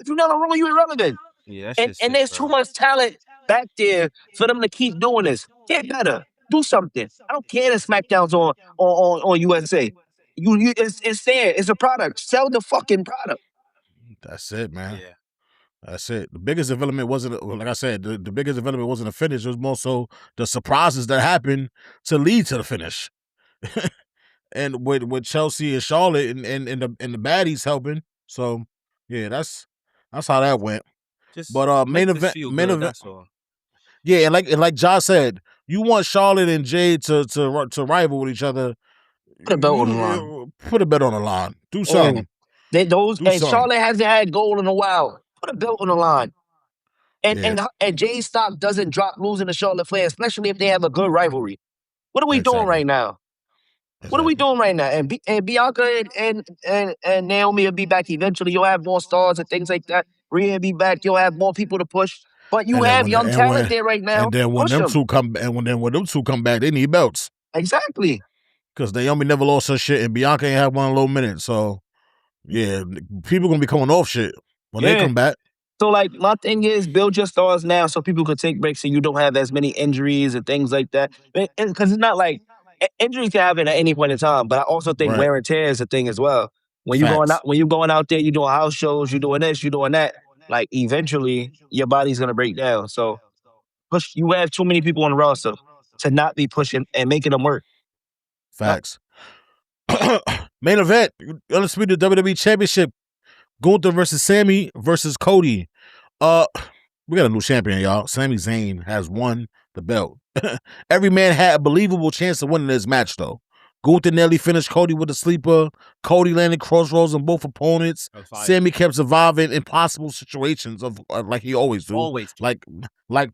If you're not on Raw, you irrelevant. Yeah, that And shit's sick, there's bro. too much talent back there for them to keep doing this. Get better. Do something. I don't care that SmackDown's on USA. It's there. It's a product. Sell the fucking product. That's it, man. Yeah. That's it. The biggest development wasn't, like I said, the biggest development wasn't the finish. It was more so the surprises that happened to lead to the finish. And with Chelsea and Charlotte and the baddies helping. So yeah, that's how that went. Just But make this feel good, that's all. yeah, and like Josh said, you want Charlotte and Jade to rival with each other. Put a belt on the line. Put a bet on the line. Do Yeah. something. And something. Charlotte hasn't had gold in a while. Put a belt on the line. And Yeah. and Jay's stock doesn't drop losing to Charlotte Flair, especially if they have a good rivalry. What are we doing right now? What are we doing right now? And Bianca and Naomi will be back eventually. You'll have more stars and things like that. Rhea will be back. You'll have more people to push. But you And then have when young and talent when- there right now. And then when Push them 'em. two come and when them two come back, they need belts. Exactly. Because Naomi never lost her shit and Bianca ain't had one low minute. So yeah, people gonna be coming off shit when they Yeah. come back. So like my thing is build your stars now so people can take breaks and you don't have as many injuries and things like that. Because it's not like injuries can happen at any point in time, but I also think Right. wear and tear is a thing as well. When you're going out there, you're doing house shows, you're doing this, you're doing that. Like eventually your body's gonna break down. So you have too many people on the roster to not be pushing and making them work. Facts. Main event, undisputed WWE Championship. Gunther versus Sammy versus Cody. We got a new champion, y'all. Sami Zayn has won the belt. Every man had a believable chance of winning this match, though. Gunther nearly finished Cody with a sleeper. Cody landed crossroads on both opponents. Sammy kept surviving impossible situations of like he always do. Always. Like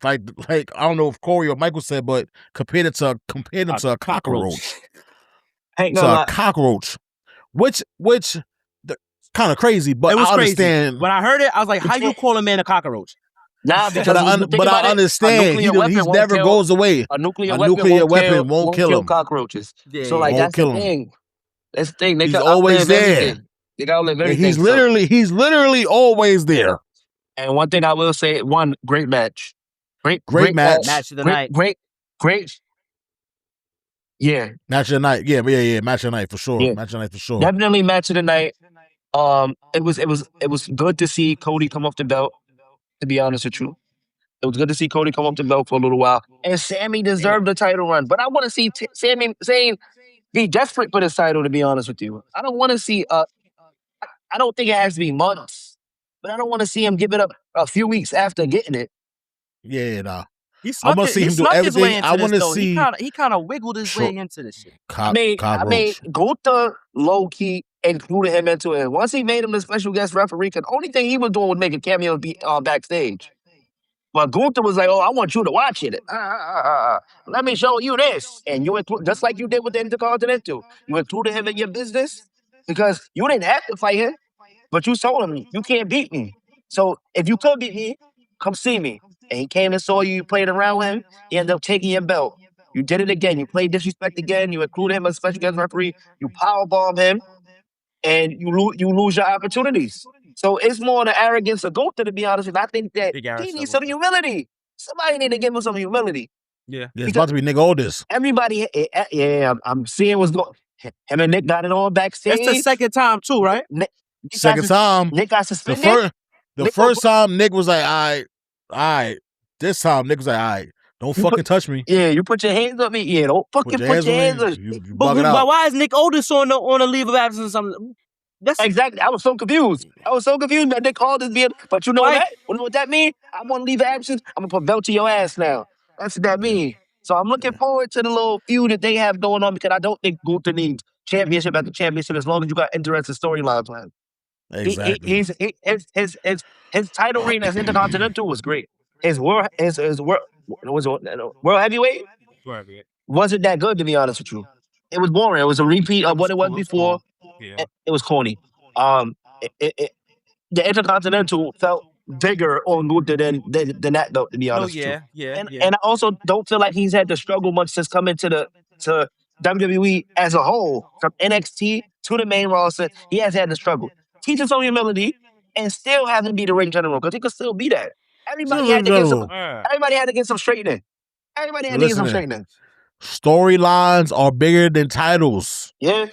I don't know if Corey or Michael said, but compared him to a cockroach. Ain't To gonna a lie. cockroach, which kind of crazy, but It was I understand. crazy. When I heard it, I was like, how you call a man a cockroach? Nah, because but I understand he never goes away. A nuclear weapon won't kill him. Cockroaches. Yeah, So like won't that's kill the him. thing. That's the thing. They He's can always outlive there. everything. They can outlive Yeah, everything. he's literally always there. And one thing I will say, one great match. Great match. Match of the night. Great. Yeah. Match of the night. Yeah. Match of the night for sure. Yeah. Match of the night for sure. Definitely match of the night. It was good to see Cody come off the belt, to be honest with you. It was good to see Cody come up to belt for a little while. And Sammy deserved the title run. But I want to see Sammy Zayn be desperate for this title, to be honest with you. I don't want to see, I don't think it has to be months. But I don't want to see him give it up a few weeks after getting it. Yeah, nah. He I snuck, want to see him do his way everything. into I this, want to though. see. He kind of wiggled his way into this shit. I mean, Gunther low-key included him into it. Once he made him the special guest referee, the only thing he was doing was making cameos backstage. But Gunther was like, "Oh, I want you to watch it. Let me show you this." And you just like you did with the Intercontinental. You included him in your business because you didn't have to fight him, but you told him you can't beat me. So if you could beat me, come see me. And he came and saw you. You played around with him. He ended up taking your belt. You did it again. You played disrespect again. You included him as special guest referee. You powerbomb him, and you lose your opportunities. So it's more the arrogance of Gunther, to be honest with you. I think that he needs some humility. Somebody need to give him some humility. Yeah. It's about to be Nick Aldis. Everybody, I'm seeing what's going. Him and Nick got it on backstage. It's the second time too, right? Second time. Nick got suspended. The first time Nick was like, all right. This time Nick was like, all right, don't fucking touch me. Yeah, you put your hands on me. Yeah, don't fucking put your hands on me. But why is Nick Aldis on a leave of absence or something? That's exactly. I was so confused. That Nick Aldis being. But you know what? You know what that means? I'm gonna leave absence. I'm gonna put belt to your ass now. That's what that means. So I'm looking forward to the little feud that they have going on because I don't think Gunther needs championship after championship as long as you got interesting story-line plans. Exactly. His title reign as Intercontinental was great. His world heavyweight wasn't that good, to be honest with you. It was boring. It was a repeat of what it was before. Yeah. It was corny. The Intercontinental felt bigger on Gunther than that belt, to be honest with you. And I also don't feel like he's had to struggle much since coming to WWE as a whole, from NXT to the main roster. He has had to struggle. Teach us on humility and still hasn't be the ring general because he could still be that. Everybody had to get some straightening. Everybody had to get some straightening. Storylines are bigger than titles. Yeah.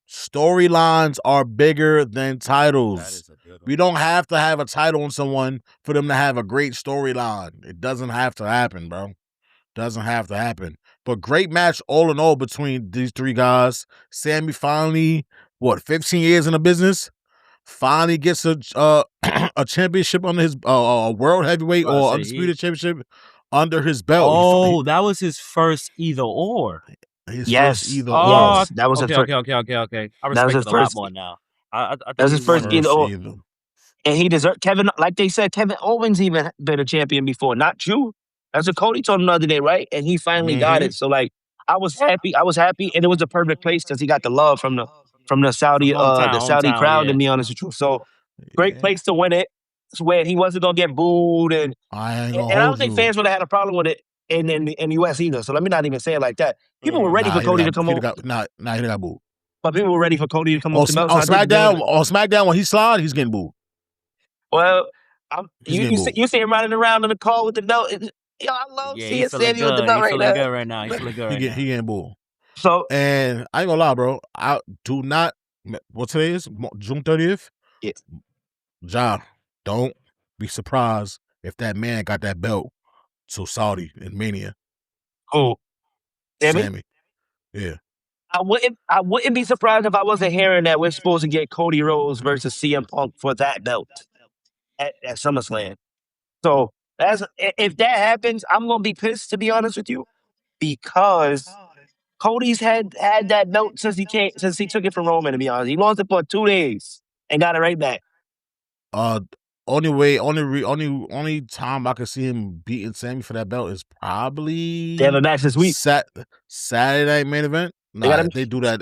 Storylines are bigger than titles. We don't have to have a title on someone for them to have a great storyline. It doesn't have to happen, bro. Doesn't have to happen. But great match all in all between these three guys. Sammy finally, 15 years in the business? Finally gets a championship under his world heavyweight or undisputed championship under his belt. Oh, that was his first either or. Yes. Either or. That was okay. I respect it a lot more now. That was his first either or. And he deserved Kevin, like they said, Kevin Owens even been a champion before, not you. That's what Cody told him the other day, right? And he finally got it. So like, I was happy, and it was a perfect place because he got the love from the Saudi crowd, to be honest with you. So great place to win it. It's where he wasn't gonna get booed, and I don't think fans would have had a problem with it in the US either. So let me not even say it like that. People were ready for Cody to come over. He got booed. But people were ready for Cody to come over. On SmackDown, when he slide, he's getting booed. Well, you see him riding around in the car with the belt. Yo, I love seeing Sammy with the belt right now. Good right now. He's feeling good right now. He getting booed. So, and I ain't gonna lie, bro. I do not. What today is? June 30th. Yeah. Ja, don't be surprised if that man got that belt to Saudi in Mania. Oh, Sammy. Yeah. I wouldn't be surprised if I wasn't hearing that we're supposed to get Cody Rhodes versus CM Punk for that belt at SummerSlam. So if that happens, I'm gonna be pissed, to be honest with you, because Cody's had that belt since he took it from Roman. To be honest, he lost it for 2 days and got it right back. Only time I could see him beating Sammy for that belt is probably they have a match this week. Saturday night main event. Nah, if they do that,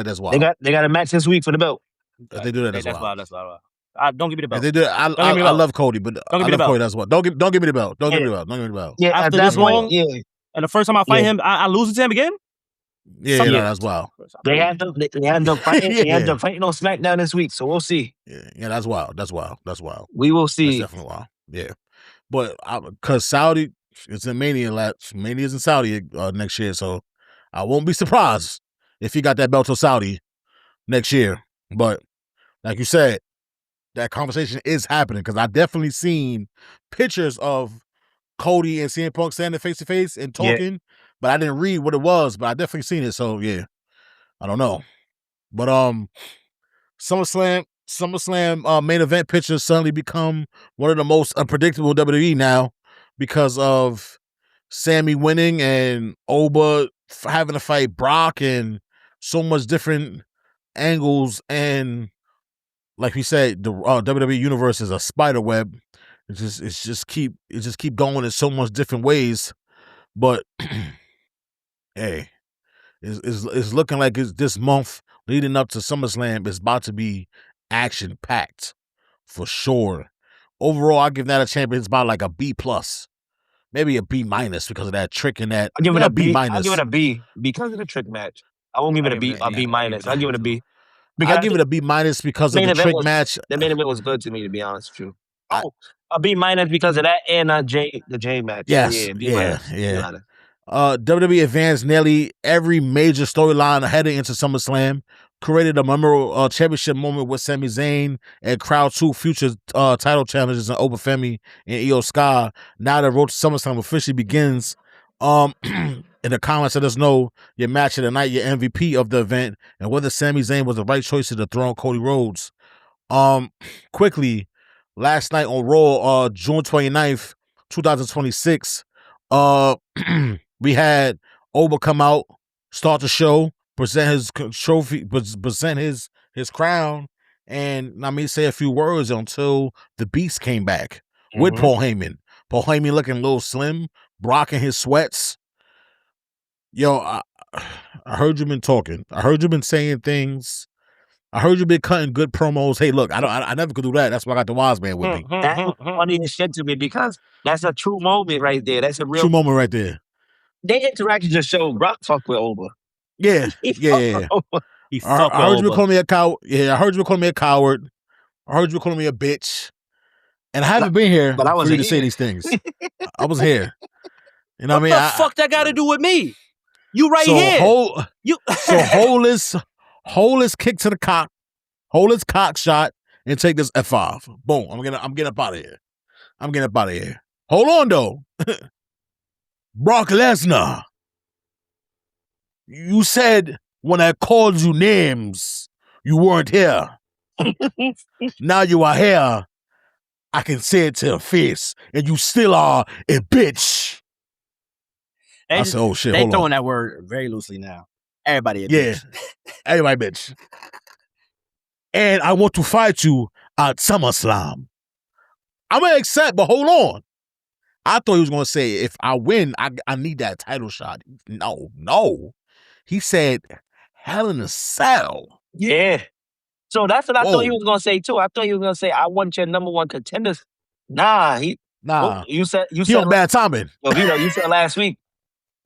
that's wild. They got a match this week for the belt. If they do that, that's wild. That's wild. Don't give me the belt. If they do it, I love Cody, but I love Cody. That's what. Don't give me the belt. Don't give me the belt. Don't give me the belt. Yeah, after this long, and the first time I fight him, I lose it to him again. Yeah, that's wild. They had them fighting. They had them fighting on SmackDown this week, so we'll see. Yeah, that's wild. That's wild. We will see. That's definitely wild. Yeah, but because Saudi, it's in Mania. Mania's in Saudi next year, so I won't be surprised if he got that belt to Saudi next year. But like you said, that conversation is happening because I definitely seen pictures of Cody and CM Punk standing face to face and Yeah. talking, but I didn't read what it was, but I definitely seen it. So yeah, I don't know. But SummerSlam main event pictures suddenly become one of the most unpredictable WWE now because of Sammy winning and Oba having to fight Brock and so much different angles. And like we said, the WWE universe is a spider web. It just keep going in so much different ways. But hey, it's looking like this month leading up to SummerSlam is about to be action packed for sure. Overall, I give that a champion. It's about like a B plus, maybe a B minus because of that trick and that. I'll give it a B. minus. I'll give it a B because of the trick match. I won't give it a B. A B minus. I'll give it a B. I'll give it a B minus because of the trick match. The main event was good to me, to be honest with you. A B minus because of that and the J match. Yes, So yeah. WWE advanced nearly every major storyline heading into SummerSlam, created a memorable championship moment with Sami Zayn and crowd two future title challenges in Oba Femi and Io Sky. Now the road to SummerSlam officially begins. In the comments, let us know your match of the night, your MVP of the event, and whether Sami Zayn was the right choice to dethrone Cody Rhodes. Quickly, last night on Raw, June 29th, 2026, we had Oba come out, start the show, present his trophy, present his crown, and say a few words until the Beast came back with Paul Heyman. Paul Heyman looking a little slim, Brock in his sweats. Yo, I heard you been talking. I heard you been saying things. I heard you been cutting good promos. Hey, look, I never could do that. That's why I got the wise man with me. That's funny as shit to me because that's a true moment right there. That's a real true moment right there. They interaction just showed Brock fuck with Oba. Yeah, yeah. I heard you been calling me a coward. Yeah, I heard you been calling me a coward. I heard you been calling me a bitch. And I haven't been here for you to say these things. I was here. You know what I mean? What the fuck that got to do with me? You right here. Hold his kick to the cock. Hold his cock shot and take this F5. Boom. I'm getting up out of here. I'm getting up out of here. Hold on though. Brock Lesnar. You said when I called you names, you weren't here. Now you are here. I can say it to your face, and you still are a bitch. I said, oh shit, they hold throwing on. that word very loosely now. Everybody a bitch. Everybody bitch. And I want to fight you at SummerSlam. I'm going to accept, but hold on. I thought he was going to say, if I win, I need that title shot. No. He said, Hell in a Cell. Yeah. So that's what I thought he was going to say, too. I thought he was going to say, I want your number one contenders. Nah. You said he on bad timing. You said last week.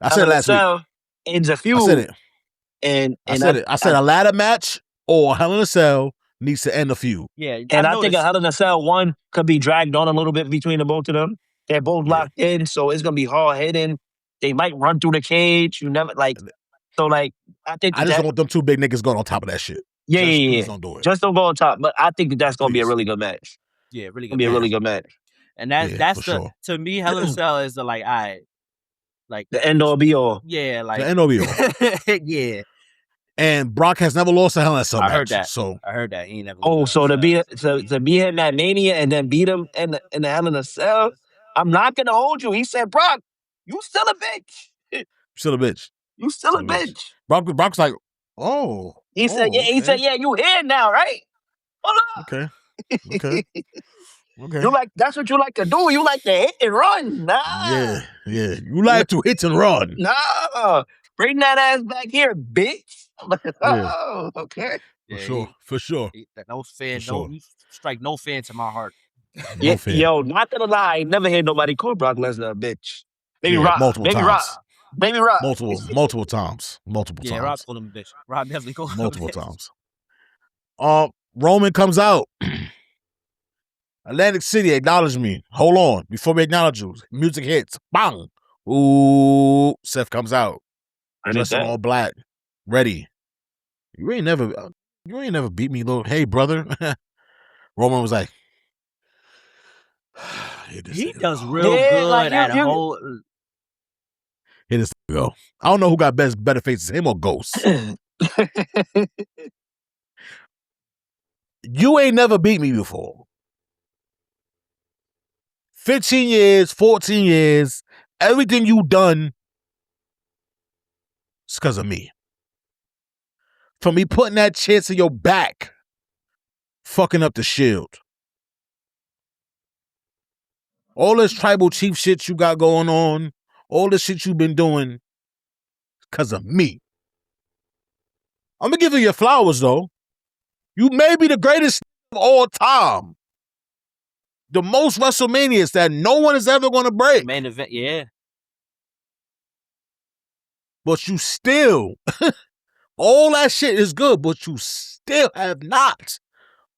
I said last week. Ends a feud. I said it. And I said it. I said a ladder match or Hell in a Cell needs to end a feud. Yeah. And I think a Hell in a Cell 1 could be dragged on a little bit between the both of them. They're both locked in, so it's going to be hard hitting. They might run through the cage. You never I think I just don't want them two big niggas going on top of that shit. Yeah. Don't do it. Just don't go on top. But I think that's going to be a really good match. Yeah, really good. It's going to be a really good match. And that's to me, Hell in a Cell is the the end all be all. Yeah, the end all be all. Yeah. And Brock has never lost a Hell in a Cell match. I heard that. So I heard that. He ain't never so to be him at Mania and then beat him in the Hell in a Cell, I'm not gonna hold you. He said, Brock, you still a bitch. Still a bitch. You still a bitch. Brock's like, oh. He said, you here now, right? Hold on. Okay. You that's what you like to do. You like to hit and run. Nah. Yeah. You like to hit and run. Nah. Bring that ass back here, bitch. Oh, okay. For sure. No fan, you strike no fan to my heart. No fan. Yo, not gonna lie, I never heard nobody call Brock Lesnar a bitch. Maybe Rock. Multiple times. Maybe Rock. Multiple times. Yeah, Rock called him a bitch. Rock definitely called him multiple times. Roman comes out. Atlantic City, acknowledge me. Hold on. Before we acknowledge you, music hits. Bang. Ooh. Seth comes out. Dressed in all black. Ready. You ain't never beat me, little. Hey, brother. Roman was like, He does real Yeah, good like, at you- whole. Here this go. I don't know who got better faces, him or Ghost. You ain't never beat me before. 15 years, 14 years, everything you done is because of me. For me putting that chair to your back, fucking up the Shield. All this tribal chief shit you got going on, all this shit you've been doing, because of me. I'm going to give you your flowers, though. You may be the greatest of all time. The most WrestleManias that no one is ever going to break. Main event, yeah. But you still, all that shit is good, but you still have not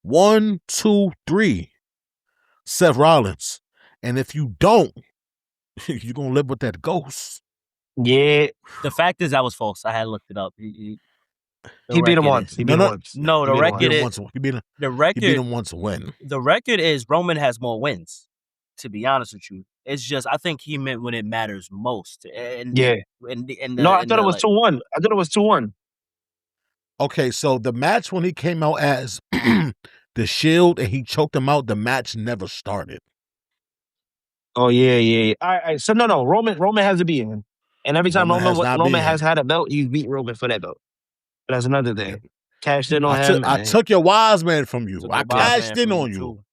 1, 2, 3 Seth Rollins. And if you don't, you're going to live with that ghost. Yeah. The fact is, that was false. I had looked it up. He beat him once. He beat him once. No, the record is He beat him once to win. The record is Roman has more wins. To be honest with you, it's just I think he meant when it matters most. And Yeah. No, I thought it was 2-1. I thought it was 2-1. Okay, so the match when he came out as the Shield and he choked him out, the match never started. Oh yeah. All right. So no. Roman has to beat him, and every time Roman has had a belt, he's beat Roman for that belt. But that's another thing. Yep. Cashed in on him. I took your wise man from you. I cashed in on you.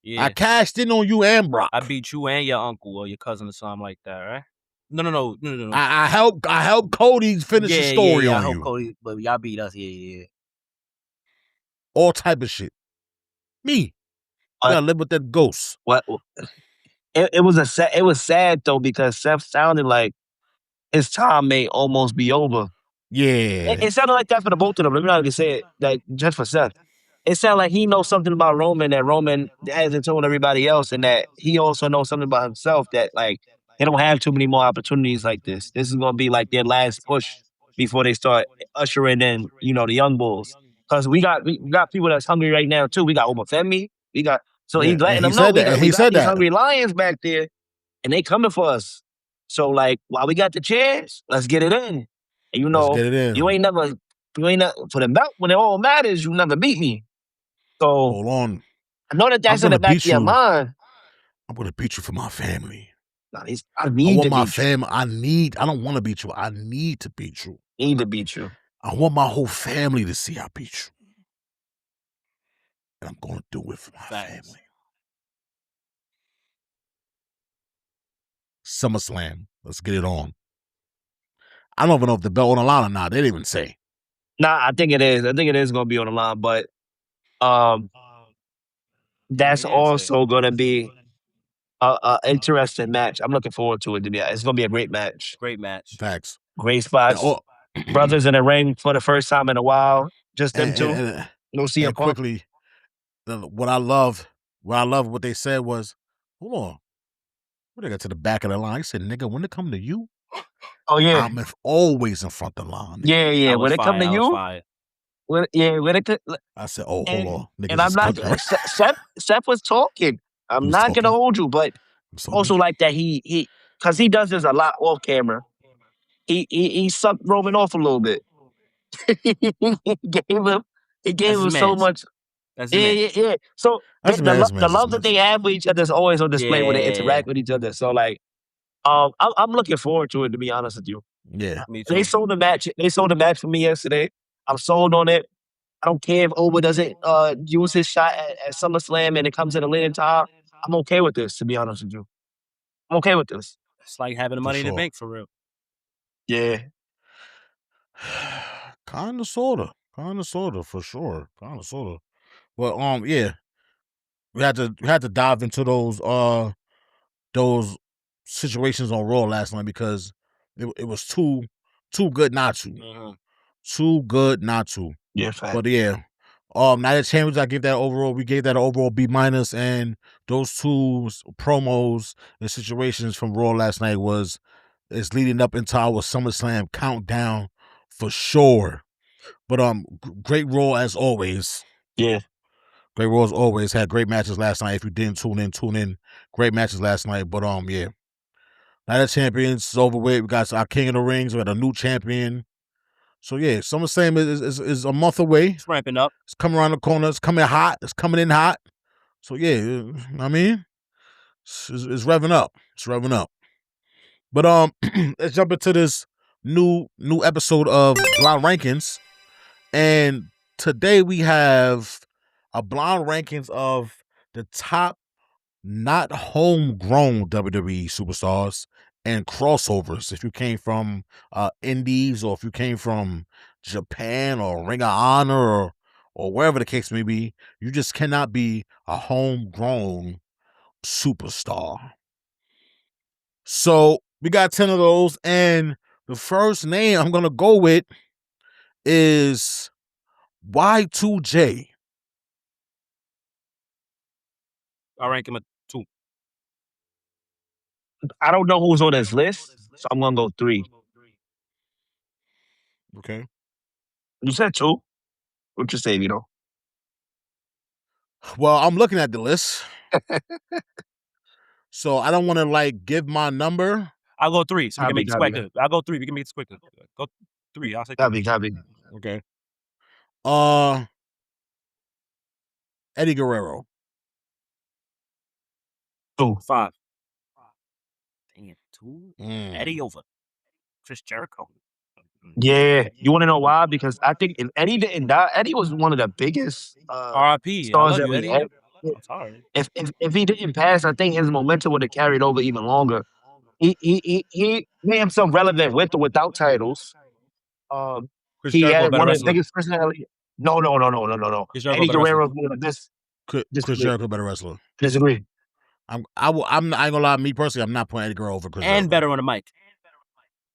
Yeah. I cashed in on you and Brock. I beat you and your uncle or your cousin or something like that, right? No. I helped Cody finish the story on I helped you. Cody, but y'all beat us. Yeah. All type of shit. Me. I gotta live with that ghost. What? It was sad though because Seth sounded like his time may almost be over. Yeah. It sounded like that for the both of them. Let me not even say it like just for Seth. It sounded like he knows something about Roman that Roman hasn't told everybody else, and that he also knows something about himself that like they don't have too many more opportunities like this. This is gonna be like their last push before they start ushering in, the young bulls. Because we got people that's hungry right now too. We got Omofemi. He's letting them know we got these hungry lions back there, and they coming for us. So like while we got the chance, let's get it in. And Let's get it in. you ain't never for the belt when it all matters. You never beat me. So hold on. I know that's in the back of your mind. I'm gonna beat you for my family. I want my family. I don't want to beat you. I need to beat you. Need to beat you. I want my whole family to see I beat you. And I'm gonna do it for my family. SummerSlam. Let's get it on. I don't even know if the belt on the line or not. They didn't even say. Nah, I think it is. I think it is going to be on the line, but that's also going to be a interesting match. I'm looking forward to it. It's going to be a great match. Great match. Facts. Great spots. Brothers in the ring for the first time in a while. Just them two. No CM Punk. Quickly, what I love what they said was, hold on. When they got to the back of the line, he said, nigga, when it come to you, oh yeah, I'm always in front of the line. Yeah. When it come to you, when it I said, oh, hold on. Niggas and I'm not Seth was talking. I'm not gonna hold you, but also like that he because he does this a lot off camera. He sucked Roman off a little bit. he gave him so much. Yeah. So the love that they have with each other is always on display when they interact with each other. So like, I'm looking forward to it, to be honest with you. Yeah, me too. They sold the match. They sold the match for me yesterday. I'm sold on it. I don't care if Oba doesn't use his shot at SummerSlam and it comes in a later time. I'm okay with this, to be honest with you. I'm okay with this. It's like having the money in the bank for real. Yeah. Kind of, sorta, for sure. Kind of, sorta. But yeah, we had to dive into those situations on Raw last night because it was too good not to. Mm-hmm. Too good not to. Yeah, fact. But yeah, Night of Champions, we gave that an overall B-, and those two promos and situations from Raw last night is leading up into our SummerSlam countdown for sure. But great Raw as always. Yeah. Great Royals always had great matches last night. If you didn't tune in. Great matches last night. But yeah. Night of Champions is over with. We got our King of the Rings. We got a new champion. So yeah, SummerSlam is a month away. It's ramping up. It's coming around the corner. It's coming hot. It's coming in hot. So yeah, I mean, it's revving up. It's revving up. But let's jump into this new episode of Blind Rankings. And today we have a blind rankings of the top not homegrown WWE superstars and crossovers. If you came from Indies, or if you came from Japan or Ring of Honor or wherever the case may be, you just cannot be a homegrown superstar. So we got 10 of those, and the first name I'm gonna go with is Y2J. I rank him at 2. I don't know who's on this list, so I'm gonna go 3. Okay. You said 2. What you say, Vito? Well, I'm looking at the list, so I don't want to give my number. I'll go 3, so we can make this Copy. quicker. I'll go 3. We can make this quicker. Go 3. I'll say 3. Copy. Okay. Eddie Guerrero. 2. 5. Damn, 2. Mm. Eddie over Chris Jericho. Yeah, you want to know why? Because I think if Eddie didn't die, Eddie was one of the biggest R.I.P. I stars love that you, we Eddie. had. I'm sorry. If he didn't pass, I think his momentum would have carried over even longer. He made himself relevant with or without titles. Chris He Jericho, had better one of the wrestler. biggest personality. No. Chris Jericho, Eddie better Guerrero wrestler. is one of the best. Chris Jericho, better wrestler. Disagree. I ain't gonna lie. Me personally, I'm not putting Eddie Guerrero over Chris And Jericho. better on the mic.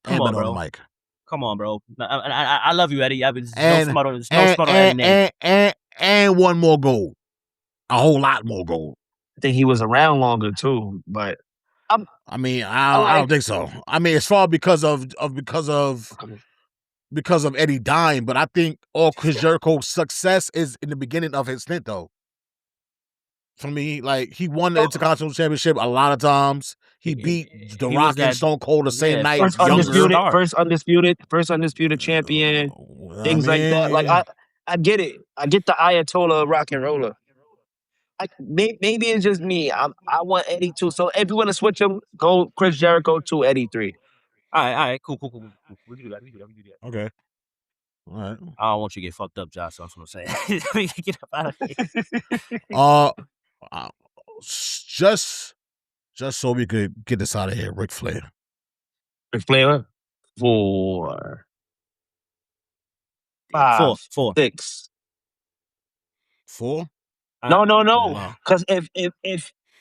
Come on, bro. On the mic. Come on, bro. I love you, Eddie. There's no smart on Eddie name. And one more goal. A whole lot more goal. I think he was around longer too, but I don't think so. I mean, it's far because of Eddie dying, but I think all Chris Jericho's success is in the beginning of his stint, though. For me, he won the Intercontinental Championship a lot of times. He beat The Rock and Stone Cold the same night. First undisputed champion. Things like that. I get it. I get the Ayatollah rock and roller. Maybe it's just me. I want Eddie 2. So if you want to switch him, go Chris Jericho 2, Eddie 3. All right, cool. We can do that. Okay. All right. I don't want you to get fucked up, Josh. So I'm just gonna say, we can get up out of here. Just so we could get this out of here, Ric Flair. 4. 5. 4. 6. 4? No. Because if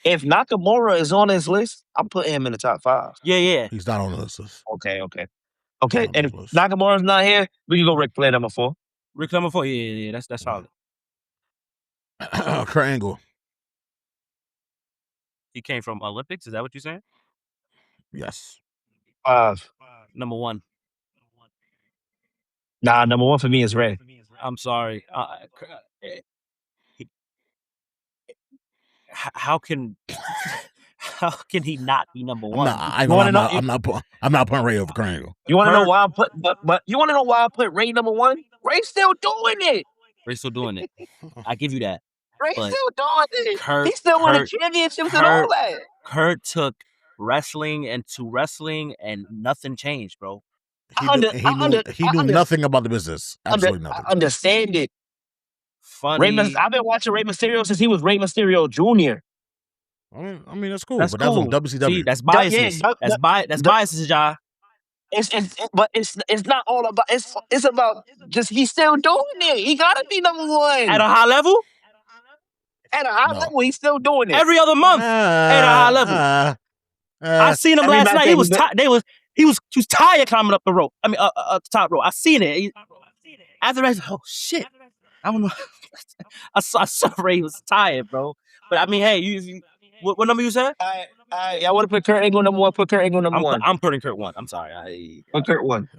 Nakamura is on this list, I'm putting him in the top 5. Yeah. He's not on the list. Okay. And if Nakamura's not here, we can go Ric Flair number 4. Rick number 4. Yeah. That's solid. Kurt Angle. He came from Olympics. Is that what you're saying? Yes. 5. Number 1. Nah, number 1 for me is Ray. I'm sorry. How can he not be number 1? I'm not putting Ray over Kurt Angle. You want to know why you want to know why I put Ray number 1? Ray's still doing it. I give you that. Ray's still doing it. He's still winning championships and all that. Kurt took wrestling into wrestling, and nothing changed, bro. He knew nothing about the business. Absolutely nothing. I understand it. Funny. I've been watching Rey Mysterio since he was Rey Mysterio Jr. I mean, that's cool. That's on WCW. See, that's biasness. That's biasness, y'all. But it's not all about. It's about just he's still doing it. He gotta be number 1 at a high level. At a high level, he's still doing it every other month at a high level. I seen him last night. He was tired climbing up the rope. I mean, up the top rope. I seen it. After that, oh shit! I don't know. I saw Ray was tired, bro. But I mean, hey, what number you said? I want to put Kurt Angle number 1. Put Kurt Angle number 1. I'm putting Kurt 1. I'm sorry. Put Kurt 1.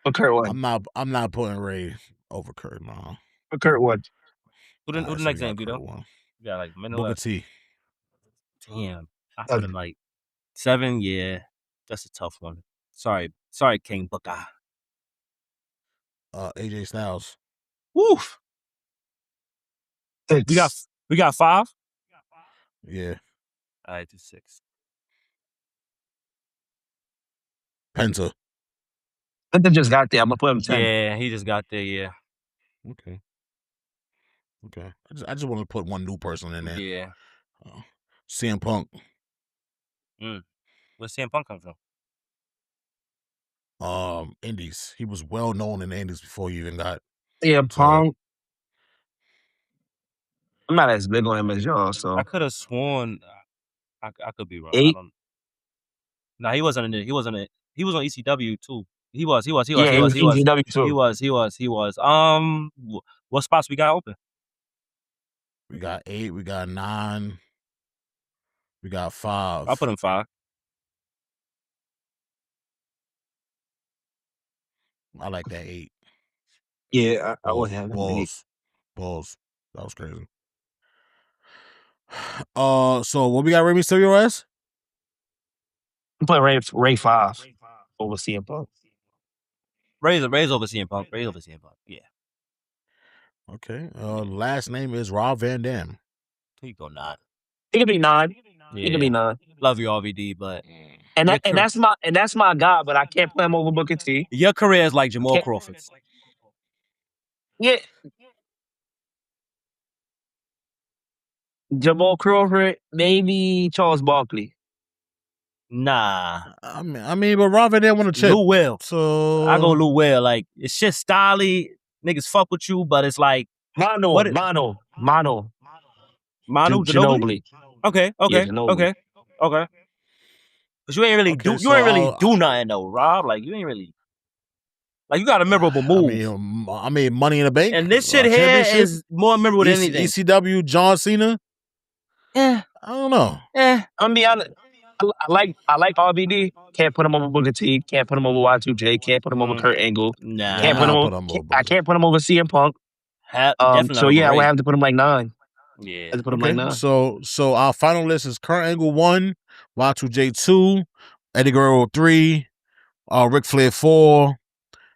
Put Kurt 1. I'm not putting Ray over Kurt. No. Put Kurt 1. Who the Alright, so next we got name, Vito? Kurt one. We got like minute Booker left. T. Damn. I put him like 7. Yeah. That's a tough one. Sorry, King Booker. AJ Styles. Woof. We got 5. Yeah. All right, do 6. Penta. Penta just got there. I'm gonna put him 10. Yeah, he just got there. Yeah. Okay. I just want to put one new person in there. Yeah. CM Punk. Where's CM Punk come from? Indies. He was well known in the Indies before he even got. Yeah, Punk. I'm not as big on him as y'all, so I could have sworn. I could be wrong. 8. No, he wasn't in it. He was on ECW too. He was. Yeah, he was ECW too. He was. What spots we got open? We got 8. We got 9. We got 5. I'll put him 5. I like that 8. Yeah, I would have him 8. Balls. That was crazy. So what we got Rey Mysterio as? I'm putting Ray 5 over CM Punk. Ray's over CM Punk. Yeah. Okay. Last name is Rob Van Dam. He go 9. It could be 9. Yeah. It could be 9. Love you, RVD, but that's my guy, but I can't put him over Booker T. Your career is like Jamal Crawford's. Yeah. Jamal Crawford, maybe Charles Barkley. Nah. I mean, but Rob Van Dam won a chip. Lou Will. So I go Lou Will. Like, it's shit styly. Niggas fuck with you, but it's like Mono Ginobili. Okay. Yeah, Ginobili. But you ain't really do nothing though, Rob. Like you ain't really you got a memorable move. I mean Money in the Bank. And this shit here is more memorable than anything. ECW, John Cena. Yeah. I don't know. I'm gonna be honest. I like RVD. Can't put him over Booker T. Can't put him over Y2J. Can't put him over Kurt Angle. Nah. Can't put him over. I can't put him over CM Punk. So yeah, I would have to put him like 9. Yeah. I have to put him like 9. So our final list is Kurt Angle 1, Y2J 2, Eddie Guerrero 3, Ric Flair 4,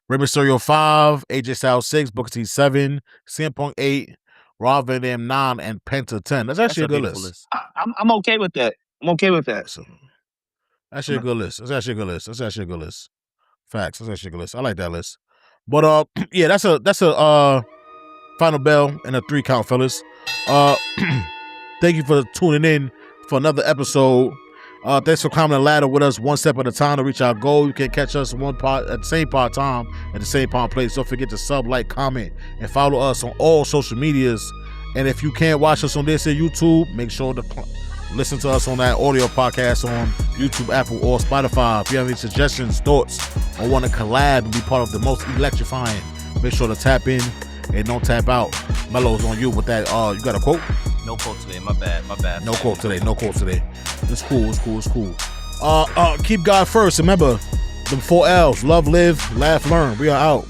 Rey Mysterio 5, AJ Styles 6, Booker T 7, CM Punk 8, Rob Van Dam 9, and Penta 10. That's actually a good list. I'm okay with that. So, that's actually a good list. Facts. That's actually a good list. I like that list. But yeah, that's a final bell and a 3 count, fellas. Thank you for tuning in for another episode. Thanks for climbing the ladder with us one step at a time to reach our goal. You can catch us one part at the same part time at the same part place. Don't forget to sub, like, comment, and follow us on all social medias. And if you can't watch us on this at YouTube, make sure to listen to us on that audio podcast on YouTube, Apple, or Spotify. If you have any suggestions, thoughts, or want to collab and be part of the most electrifying, make sure to tap in and don't tap out. Melo's on you with that. You got a quote? No quote today. My bad. No quote today. It's cool. Keep God first. Remember, the 4 L's. Love, live, laugh, learn. We are out.